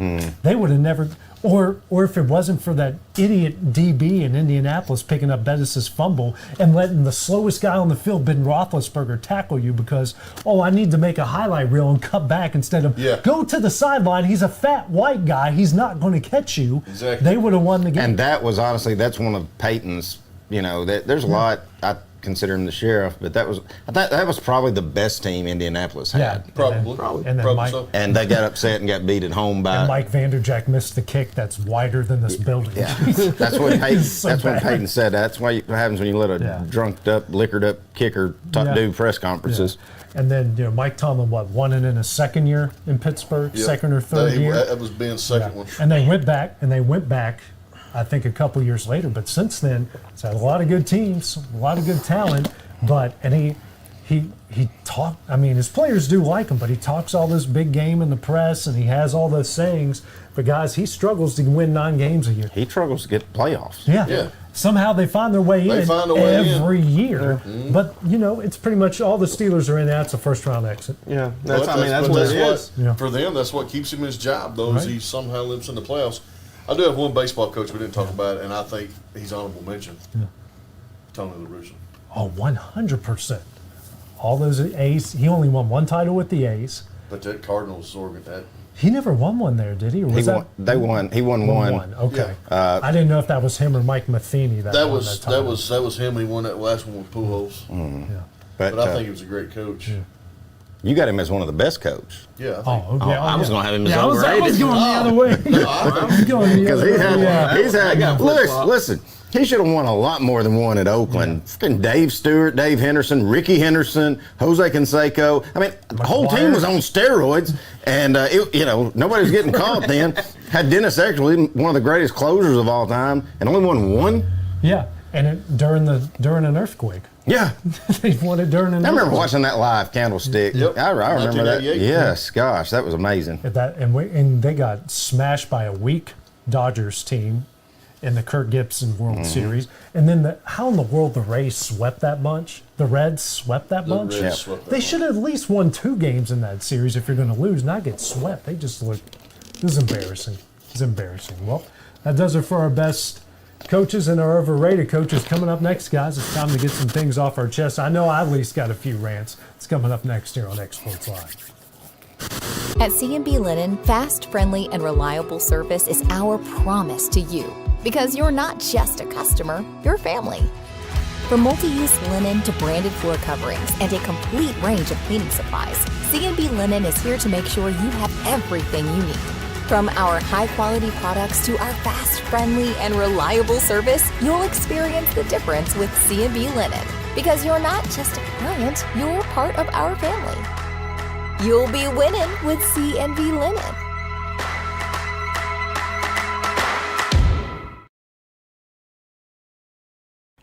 they would have never. Or if it wasn't for that idiot DB in Indianapolis picking up Bettis' fumble and letting the slowest guy on the field, Ben Roethlisberger, tackle you because, I need to make a highlight reel and cut back instead of go to the sideline. He's a fat white guy. He's not going to catch you. Exactly. They would have won the game. And that was honestly, that's one of Peyton's, there's a lot, I consider him the sheriff, but that was probably the best team Indianapolis had. Probably. And then Mike, and they got upset and got beat at home by. And Mike Vanderjagt missed the kick that's wider than this building. Yeah, that's what Peyton said. That's what happens when you let a drunked up, liquored up kicker do press conferences. Yeah. And then Mike Tomlin, won it in his second year in Pittsburgh, second or third year. That was Ben's second one. And they went back. I think a couple years later, but since then, it's had a lot of good teams, a lot of good talent. And he talked. I mean, his players do like him, but he talks all this big game in the press, and he has all those sayings. But guys, he struggles to win 9 games a year. He struggles to get playoffs. Yeah. Somehow they find their way in every year. Mm-hmm. But it's pretty much all the Steelers are in. That's a first-round exit. Yeah, that's what it is. For them, that's what keeps him his job. Though, is he somehow lives in the playoffs. I do have one baseball coach we didn't talk about, and I think he's honorable mention. Yeah. Tony La Russa. Oh, 100%. All those A's. He only won 1 title with the A's. But that Cardinals, Oregon, he never won one there, did he? Or was They won. He won one. Okay. Yeah. I didn't know if that was him or Mike Matheny. That was him. He won that last one with Pujols. Mm. Yeah. But I think he was a great coach. Yeah. You got him as one of the best coaches. Yeah. I was going to have him as overrated. I was going the other way. Listen, he should have won a lot more than one at Oakland. Freaking Dave Stewart, Dave Henderson, Ricky Henderson, Jose Canseco. I mean, the whole team was on steroids, and nobody was getting caught then. Had Dennis Eckersley, one of the greatest closers of all time, and only won one. Yeah, and during an earthquake. Yeah. They won it during an I remember watching that live Candlestick. Yep. I remember that. Yes, gosh, that was amazing. And they got smashed by a weak Dodgers team in the Kirk Gibson World Series. And then how in the world the Rays swept that bunch? The Reds swept that bunch? They should have at least won 2 games in that series if you're going to lose, not get swept. They just looked, it was embarrassing. It's embarrassing. Well, that does it for our best coaches and our overrated coaches. Coming up next, guys, it's time to get some things off our chest. I know I at least got a few rants. It's coming up next here on X Sports Live. At C&B Linen, fast, friendly, and reliable service is our promise to you. Because you're not just a customer, you're family. From multi-use linen to branded floor coverings and a complete range of cleaning supplies, C&B Linen is here to make sure you have everything you need. From our high-quality products to our fast, friendly, and reliable service, you'll experience the difference with C&B Linen. Because you're not just a client, you're part of our family. You'll be winning with C&B Linen.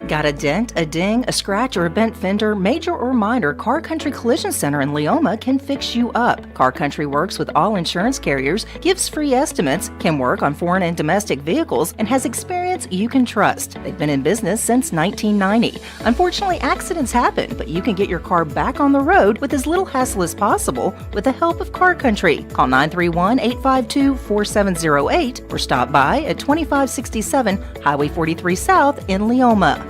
Got a dent, a ding, a scratch, or a bent fender? Major or minor, Car Country Collision Center in Leoma can fix you up. Car Country works with all insurance carriers, gives free estimates, can work on foreign and domestic vehicles, and has experience you can trust. They've been in business since 1990. Unfortunately, accidents happen, but you can get your car back on the road with as little hassle as possible with the help of Car Country. Call 931-852-4708 or stop by at 2567 Highway 43 South in Leoma.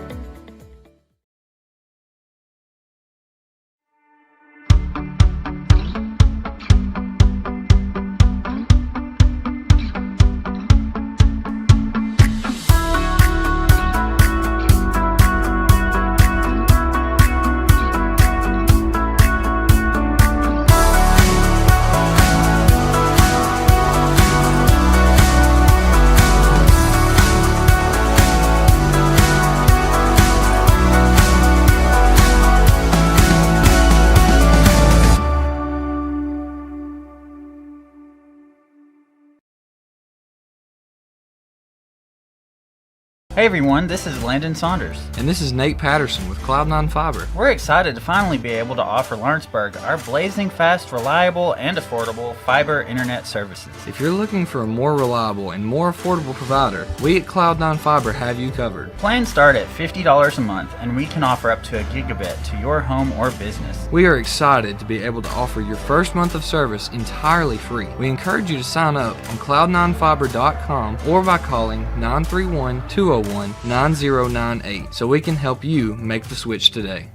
Hey everyone, this is Landon Saunders. And this is Nate Patterson with Cloud9 Fiber. We're excited to finally be able to offer Lawrenceburg our blazing fast, reliable, and affordable fiber internet services. If you're looking for a more reliable and more affordable provider, we at Cloud9 Fiber have you covered. Plans start at $50 a month, and we can offer up to a gigabit to your home or business. We are excited to be able to offer your first month of service entirely free. We encourage you to sign up on cloud9fiber.com or by calling 931-201-9098 so we can help you make the switch today.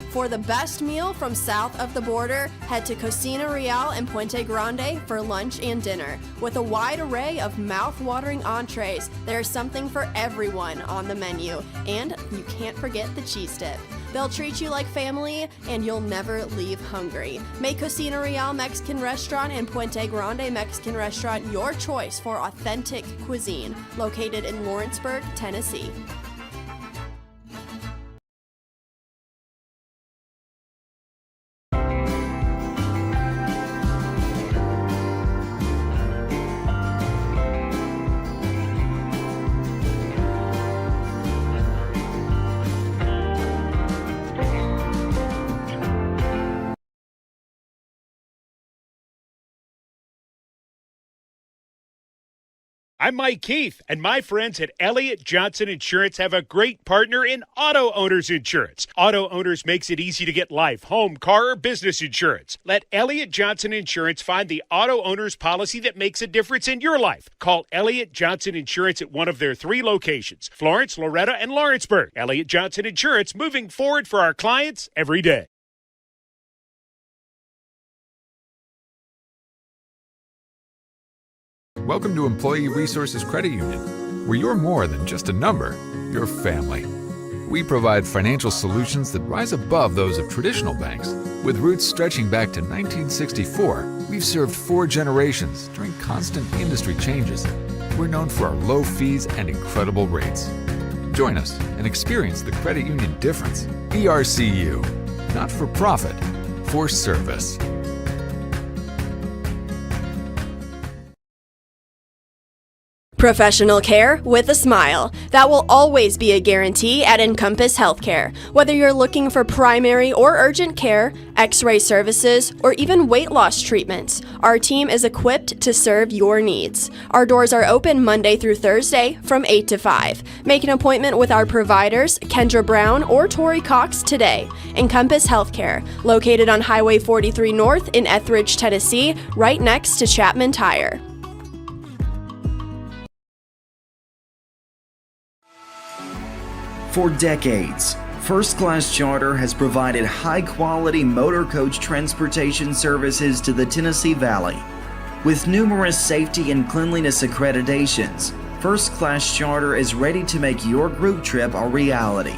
For the best meal from south of the border, head to Cocina Real and Puente Grande for lunch and dinner. With a wide array of mouth-watering entrees, there's something for everyone on the menu. And you can't forget the cheese dip. They'll treat you like family, and you'll never leave hungry. Make Cocina Real Mexican Restaurant and Puente Grande Mexican Restaurant your choice for authentic cuisine, located in Lawrenceburg, Tennessee. I'm Mike Keith, and my friends at Elliott Johnson Insurance have a great partner in Auto Owners Insurance. Auto Owners makes it easy to get life, home, car, or business insurance. Let Elliott Johnson Insurance find the Auto Owners policy that makes a difference in your life. Call Elliott Johnson Insurance at one of their 3 locations, Florence, Loretto, and Lawrenceburg. Elliott Johnson Insurance, moving forward for our clients every day. Welcome to Employee Resources Credit Union, where you're more than just a number, you're family. We provide financial solutions that rise above those of traditional banks. With roots stretching back to 1964, we've served 4 generations during constant industry changes. We're known for our low fees and incredible rates. Join us and experience the credit union difference. ERCU, not for profit, for service. Professional care with a smile. That will always be a guarantee at Encompass Healthcare. Whether you're looking for primary or urgent care, x-ray services, or even weight loss treatments, our team is equipped to serve your needs. Our doors are open Monday through Thursday from 8 to 5. Make an appointment with our providers, Kendra Brown or Tori Cox, today. Encompass Healthcare, located on Highway 43 North in Etheridge, Tennessee, right next to Chapman Tire. For decades, First Class Charter has provided high-quality motor coach transportation services to the Tennessee Valley. With numerous safety and cleanliness accreditations, First Class Charter is ready to make your group trip a reality.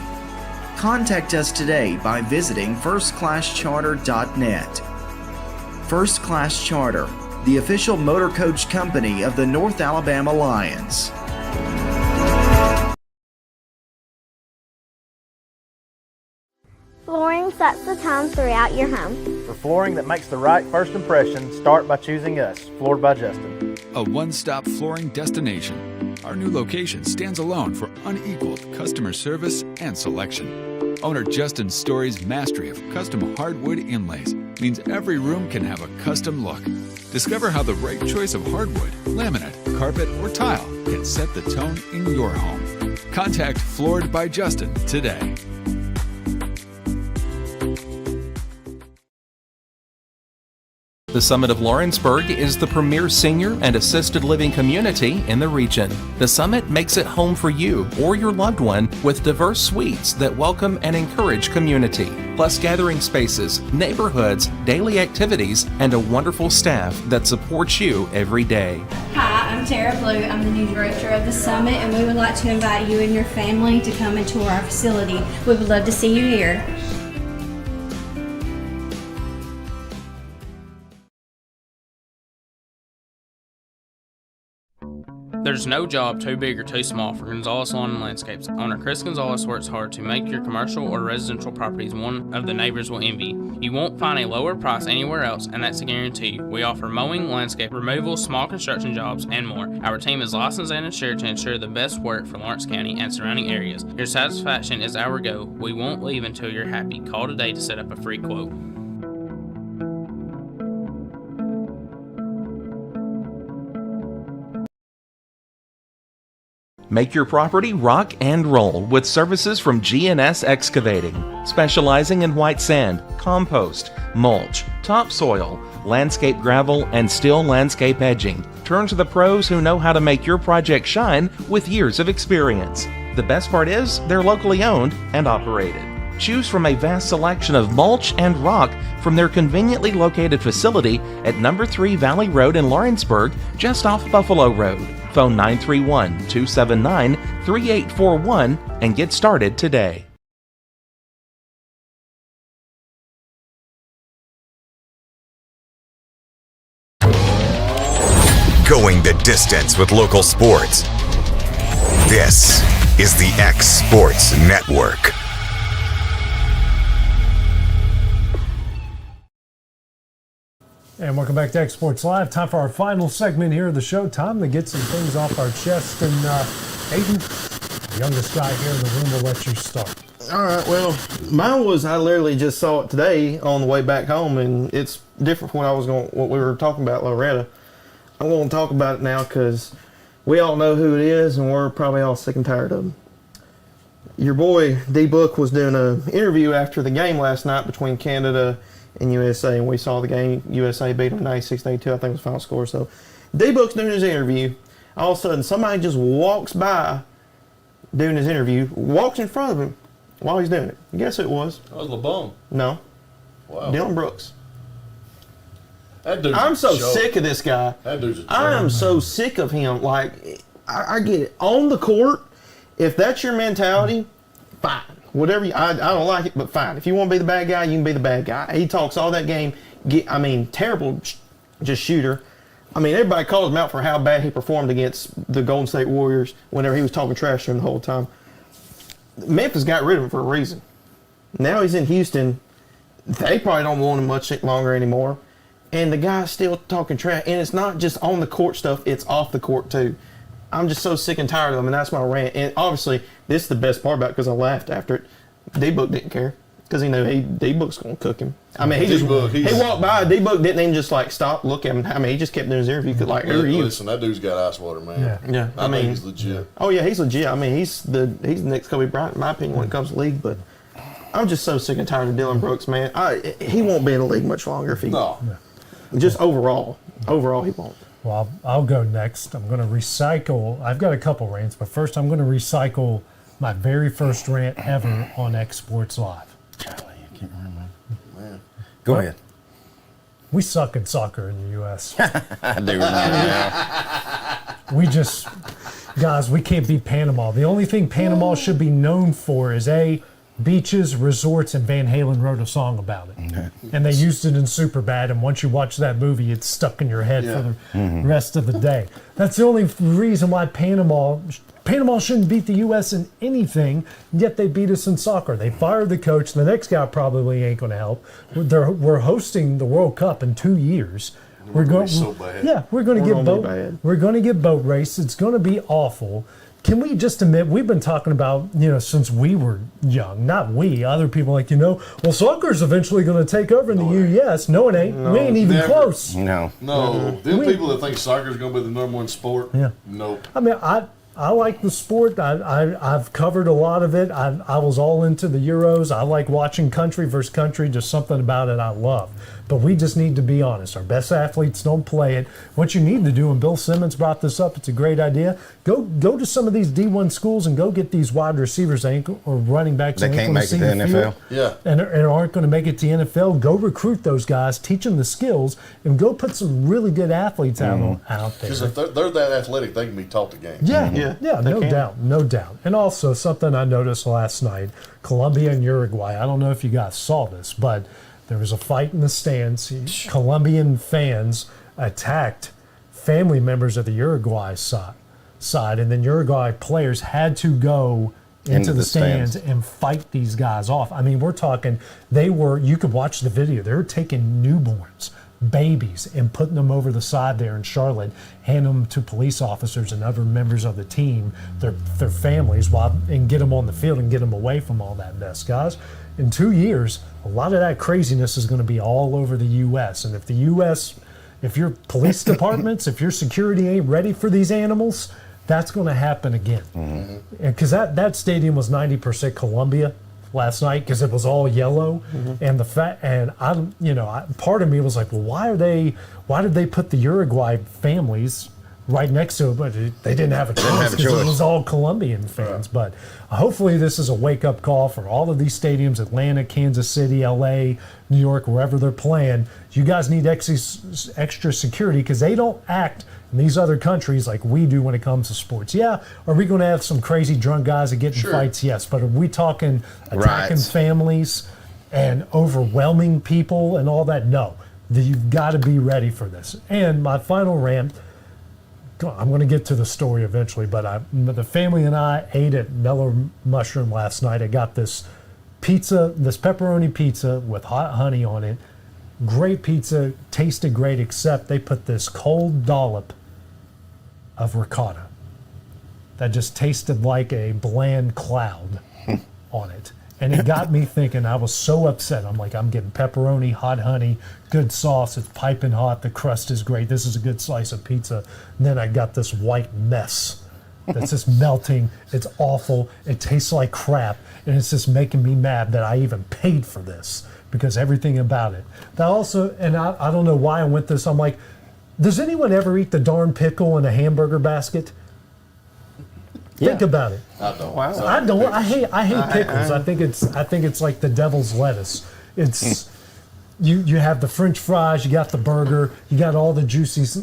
Contact us today by visiting firstclasscharter.net. First Class Charter, the official motor coach company of the North Alabama Lions. Flooring sets the tone throughout your home. For flooring that makes the right first impression, start by choosing us, Floored by Justin. A one-stop flooring destination. Our new location stands alone for unequaled customer service and selection. Owner Justin Story's mastery of custom hardwood inlays means every room can have a custom look. Discover how the right choice of hardwood, laminate, carpet, or tile can set the tone in your home. Contact Floored by Justin today. The Summit of Lawrenceburg is the premier senior and assisted living community in the region. The Summit makes it home for you or your loved one with diverse suites that welcome and encourage community, plus gathering spaces, neighborhoods, daily activities, and a wonderful staff that supports you every day. Hi, I'm Tara Blue. I'm the new director of the Summit, and we would like to invite you and your family to come and tour our facility. We would love to see you here. There's no job too big or too small for Gonzalez Lawn and Landscapes. Owner Chris Gonzalez works hard to make your commercial or residential properties one of the neighbors will envy. You won't find a lower price anywhere else, and that's a guarantee. We offer mowing, landscape removal, small construction jobs, and more. Our team is licensed and insured to ensure the best work for Lawrence County and surrounding areas. Your satisfaction is our goal. We won't leave until you're happy. Call today to set up a free quote. Make your property rock and roll with services from GNS Excavating, specializing in white sand, compost, mulch, topsoil, landscape gravel, and steel landscape edging. Turn to the pros who know how to make your project shine with years of experience. The best part is they're locally owned and operated. Choose from a vast selection of mulch and rock from their conveniently located facility at number 3 Valley Road in Lawrenceburg, just off Buffalo Road. Phone 931-279-3841 and get started today. Going the distance with local sports. This is the X Sports Network. And welcome back to X Sports Live. Time for our final segment here of the show. Time to get some things off our chest. And Aiden, the youngest guy here in the room, will let you start. All right, well, mine was, I literally just saw it today on the way back home, and it's different from what we were talking about, Loretta. I'm going to talk about it now because we all know who it is, and we're probably all sick and tired of him. Your boy, D-Book, was doing an interview after the game last night between Canada and USA, and we saw the game. USA beat them 96-82, I think was the final score. So D-Book's doing his interview. All of a sudden, somebody just walks by doing his interview, walks in front of him while he's doing it. Guess who it was? That was LeBron. No. Wow. Dylan Brooks. That dude's I'm so a joke. sick of this guy. That dude's a joke. I am so sick of him. Like, I get it. On the court, if that's your mentality, fine. Whatever I don't like it, but fine. If you want to be the bad guy, you can be the bad guy. He talks all that game. Terrible just shooter. Everybody calls him out for how bad he performed against the Golden State Warriors whenever he was talking trash to him the whole time. Memphis got rid of him for a reason. Now he's in Houston. They probably don't want him much longer anymore. And the guy's still talking trash. And it's not just on the court stuff, it's off the court too. I'm just so sick and tired of him, and that's my rant. And obviously, this is the best part about it because I laughed after it. D-Book didn't care because he knew D-Book's going to cook him. He walked by. D-Book didn't even just stop, look at him. He just kept doing his interview. Who are you? Listen, that dude's got ice water, man. Yeah. I think he's legit. Oh yeah, he's legit. He's the next Kobe Bryant, in my opinion, when it comes to league. But I'm just so sick and tired of Dylan Brooks, man. He won't be in the league much longer if he. No. Just overall, he won't. Well, I'll go next. I'm going to recycle. I've got a couple rants, but first I'm going to recycle my very first rant ever on X Sports Live. Golly, I can't remember. Man. Go ahead. We suck at soccer in the U.S. I do remember that. Guys, we can't beat Panama. The only thing Panama should be known for is beaches, resorts, and Van Halen wrote a song about it. Okay. And they used it in Superbad, and once you watch that movie, it's stuck in your head for the rest of the day. That's the only reason why Panama shouldn't beat the U.S. in anything, yet they beat us in soccer. They fired the coach. The next guy probably ain't going to help. We're hosting the World Cup in 2 years. We're going so bad. Yeah, we're going to get boat race. It's going to be awful. Can we just admit, we've been talking about, since we were young, not we, other people well, soccer's eventually going to take over in the U.S. No, it ain't. We ain't even close. No. Them people that think soccer's going to be the number one sport, nope. I like the sport. I've covered a lot of it. I was all into the Euros. I like watching country versus country, just something about it I love. But we just need to be honest. Our best athletes don't play it. What you need to do, and Bill Simmons brought this up, it's a great idea, go to some of these D1 schools and go get these wide receivers ankle or running backs. They can't make it to the NFL. Yeah. And aren't going to make it to the NFL. Go recruit those guys, teach them the skills, and go put some really good athletes out there. Because if they're that athletic, they can be taught the game. Yeah, no doubt. And also something I noticed last night, Colombia and Uruguay. I don't know if you guys saw this, but there was a fight in the stands. Colombian fans attacked family members of the Uruguay side. side, and then Uruguay players had to go into the stands and fight these guys off. I mean, we're talking, you could watch the video, they were taking newborns, babies, and putting them over the side there in Charlotte, hand them to police officers and other members of the team, their families, and get them on the field and get them away from all that mess. Guys, in 2 years, a lot of that craziness is going to be all over the U.S. And if the U.S., if your police departments, if your security ain't ready for these animals, that's going to happen again. Because that stadium was 90% Colombia last night because it was all yellow, and part of me was like, well, why did they put the Uruguay families right next to it? But they didn't have a choice because it was all Colombian fans. But hopefully this is a wake-up call for all of these stadiums, Atlanta, Kansas City, LA, New York, wherever they're playing. You guys need extra security because they don't act in these other countries like we do when it comes to sports. Yeah, are we going to have some crazy drunk guys that get in fights? Yes, but are we talking attacking families and overwhelming people and all that? No. You've got to be ready for this. And my final rant, I'm going to get to the story eventually, but the family and I ate at Mellow Mushroom last night. I got this pizza, this pepperoni pizza with hot honey on it. Great pizza, tasted great, except they put this cold dollop of ricotta that just tasted like a bland cloud on it. And it got me thinking. I was so upset. I'm like, I'm getting pepperoni, hot honey, good sauce. It's piping hot. The crust is great. This is a good slice of pizza. And then I got this white mess that's just melting. It's awful. It tastes like crap. And it's just making me mad that I even paid for this because everything about it. That also, and I don't know why I went this. I'm like, does anyone ever eat the darn pickle in a hamburger basket? Think about it. I don't. Wow. I don't. I hate pickles. I think it's like the devil's lettuce. It's you have the French fries, you got the burger, you got all the juiciness,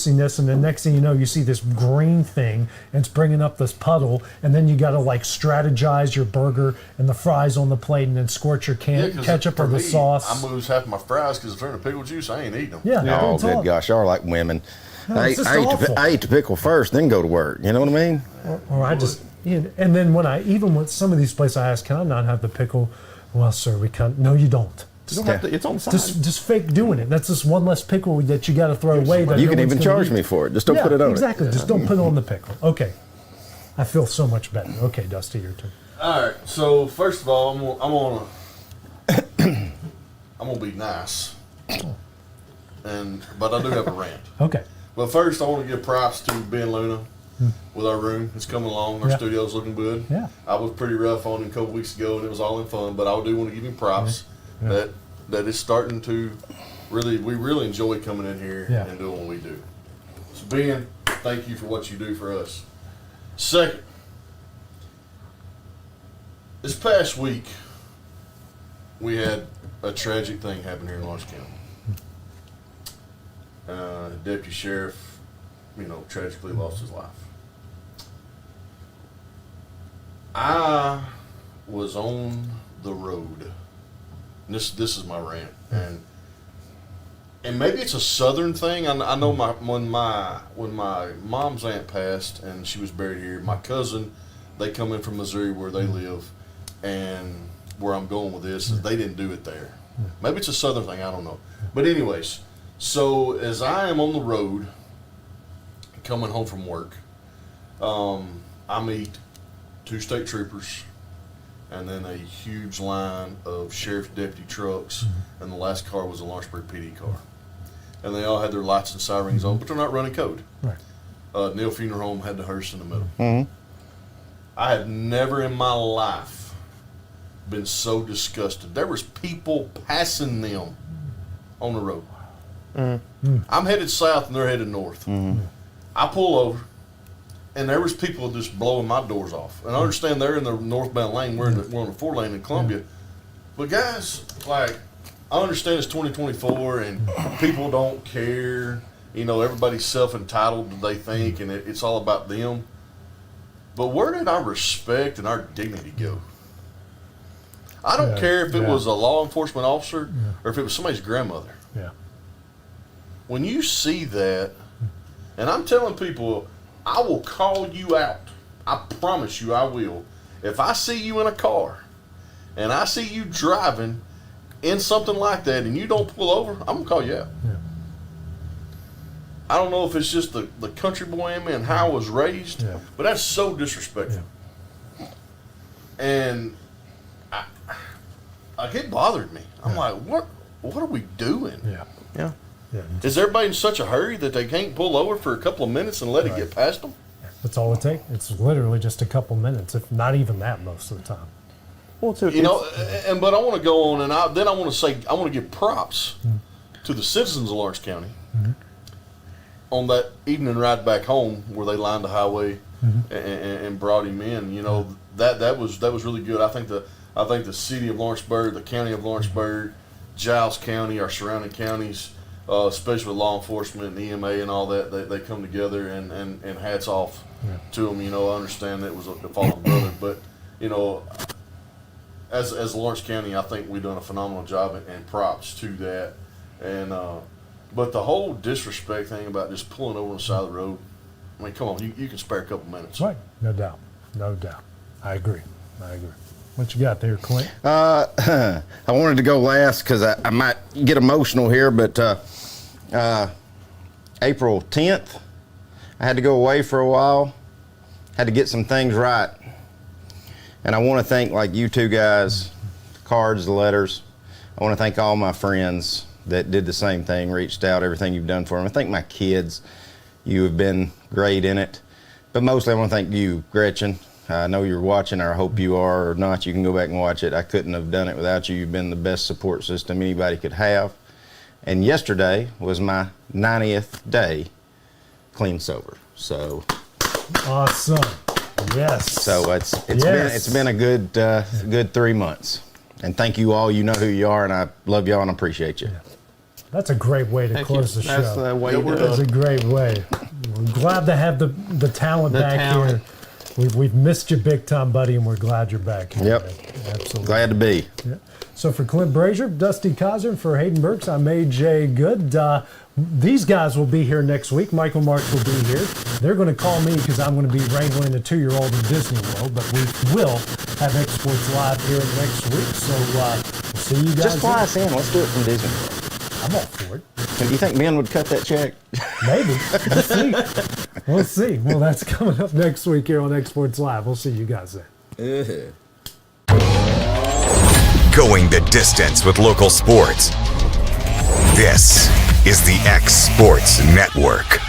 and the next thing you know, you see this green thing, and it's bringing up this puddle, and then you got to like strategize your burger and the fries on the plate, and then squirt your ketchup or the sauce. I lose half my fries because if they're in a pickle juice, I ain't eating them. Yeah. Oh, good gosh, y'all are like women. No, I ate the pickle first, then go to work. You know what I mean? Or I just, and then when I even went some of these places, I asked, "Can I not have the pickle?" Well, sir, we can't. No, you don't. You don't have to, it's on the side. Just fake doing it. That's just one less pickle that you got to throw away. That you can even charge me for it. Just don't put it on exactly. Just don't put it on the pickle. Okay. I feel so much better. Okay, Dusty, your turn. All right. So first of all, I'm gonna be nice, but I do have a rant. Okay. But first, I want to give props to Ben Luna with our room. It's coming along. Our studio's looking good. Yeah. I was pretty rough on him a couple weeks ago, and it was all in fun. But I do want to give him props that it's starting to we really enjoy coming in here and doing what we do. So Ben, thank you for what you do for us. Second, this past week we had a tragic thing happen here in Lawrence County. Deputy sheriff, tragically lost his life. I was on the road. This is my rant, and maybe it's a Southern thing. I know when my mom's aunt passed and she was buried here, my cousin, they come in from Missouri where they live, and where I'm going with this is they didn't do it there. Maybe it's a Southern thing. I don't know, but anyways. So as I am on the road, coming home from work, I meet 2 state troopers, and then a huge line of sheriff's deputy trucks, and the last car was a Lawrenceburg PD car. And they all had their lights and sirens on, but they're not running code. Right. Neil Funeral Home had the hearse in the middle. I have never in my life been so disgusted. There was people passing them on the road. I'm headed south and they're headed north. I pull over, and there was people just blowing my doors off. And I understand they're in the northbound lane. We're on the 4 lane in Columbia. But guys, I understand it's 2024 and people don't care. Everybody's self-entitled, they think, and it's all about them. But where did our respect and our dignity go? I don't care if it was a law enforcement officer or if it was somebody's grandmother. Yeah. When you see that, and I'm telling people, I will call you out. I promise you I will. If I see you in a car and I see you driving in something like that and you don't pull over, I'm going to call you out. Yeah. I don't know if it's just the country boy in me and how I was raised, but that's so disrespectful. Yeah. And it bothered me. I'm like, what are we doing? Yeah. Yeah. Yeah. Is everybody in such a hurry that they can't pull over for a couple of minutes and let it get past them? That's all it takes. It's literally just a couple minutes, if not even that most of the time. Well, but I want to go on, and then I want to say I want to give props to the citizens of Lawrence County on that evening ride back home where they lined the highway and brought him in. You know, that was really good. I think the city of Lawrenceburg, the county of Lawrenceburg, Giles County, our surrounding counties, especially with law enforcement and EMA and all that, they come together and hats off to them. You know, I understand it was the fault of the brother, but you know, as Lawrence County, I think we've done a phenomenal job, and props to that. And but the whole disrespect thing about just pulling over on the side of the road, I mean, come on, you can spare a couple minutes. Right, no doubt. I agree. What you got there, Clint? I wanted to go last because I might get emotional here, but April 10th, I had to go away for a while, had to get some things right. And I want to thank, like you two guys, the cards, the letters. I want to thank all my friends that did the same thing, reached out, everything you've done for them. I thank my kids. You have been great in it. But mostly I want to thank you, Gretchen. I know you're watching, or I hope you are, or not. You can go back and watch it. I couldn't have done it without you. You've been the best support system anybody could have. And yesterday was my 90th day clean sober. So awesome. Yes. So it's been a good 3 months. And thank you all. You know who you are, and I love y'all and appreciate you. Yeah. That's a great way to close the show. That's the way That's a great way. We're glad to have the talent back here. We've missed you big time, buddy, and we're glad you're back here. Yep. Man. Absolutely. Glad to be. Yeah. So for Clint Brazier, Dusty Kaiser, for Hayden Burks, I'm AJ Good. These guys will be here next week. Michael Marks will be here. They're going to call me because I'm going to be wrangling a 2-year-old in Disney World, but we will have X Sports Live here next week. So we'll see you guys. Just fly us in. Let's do it from Disney World. I'm all for it. Do you think Ben would cut that check? Maybe. We'll see. Well, that's coming up next week here on X Sports Live. We'll see you guys then. Going the distance with local sports. This is the X Sports Network.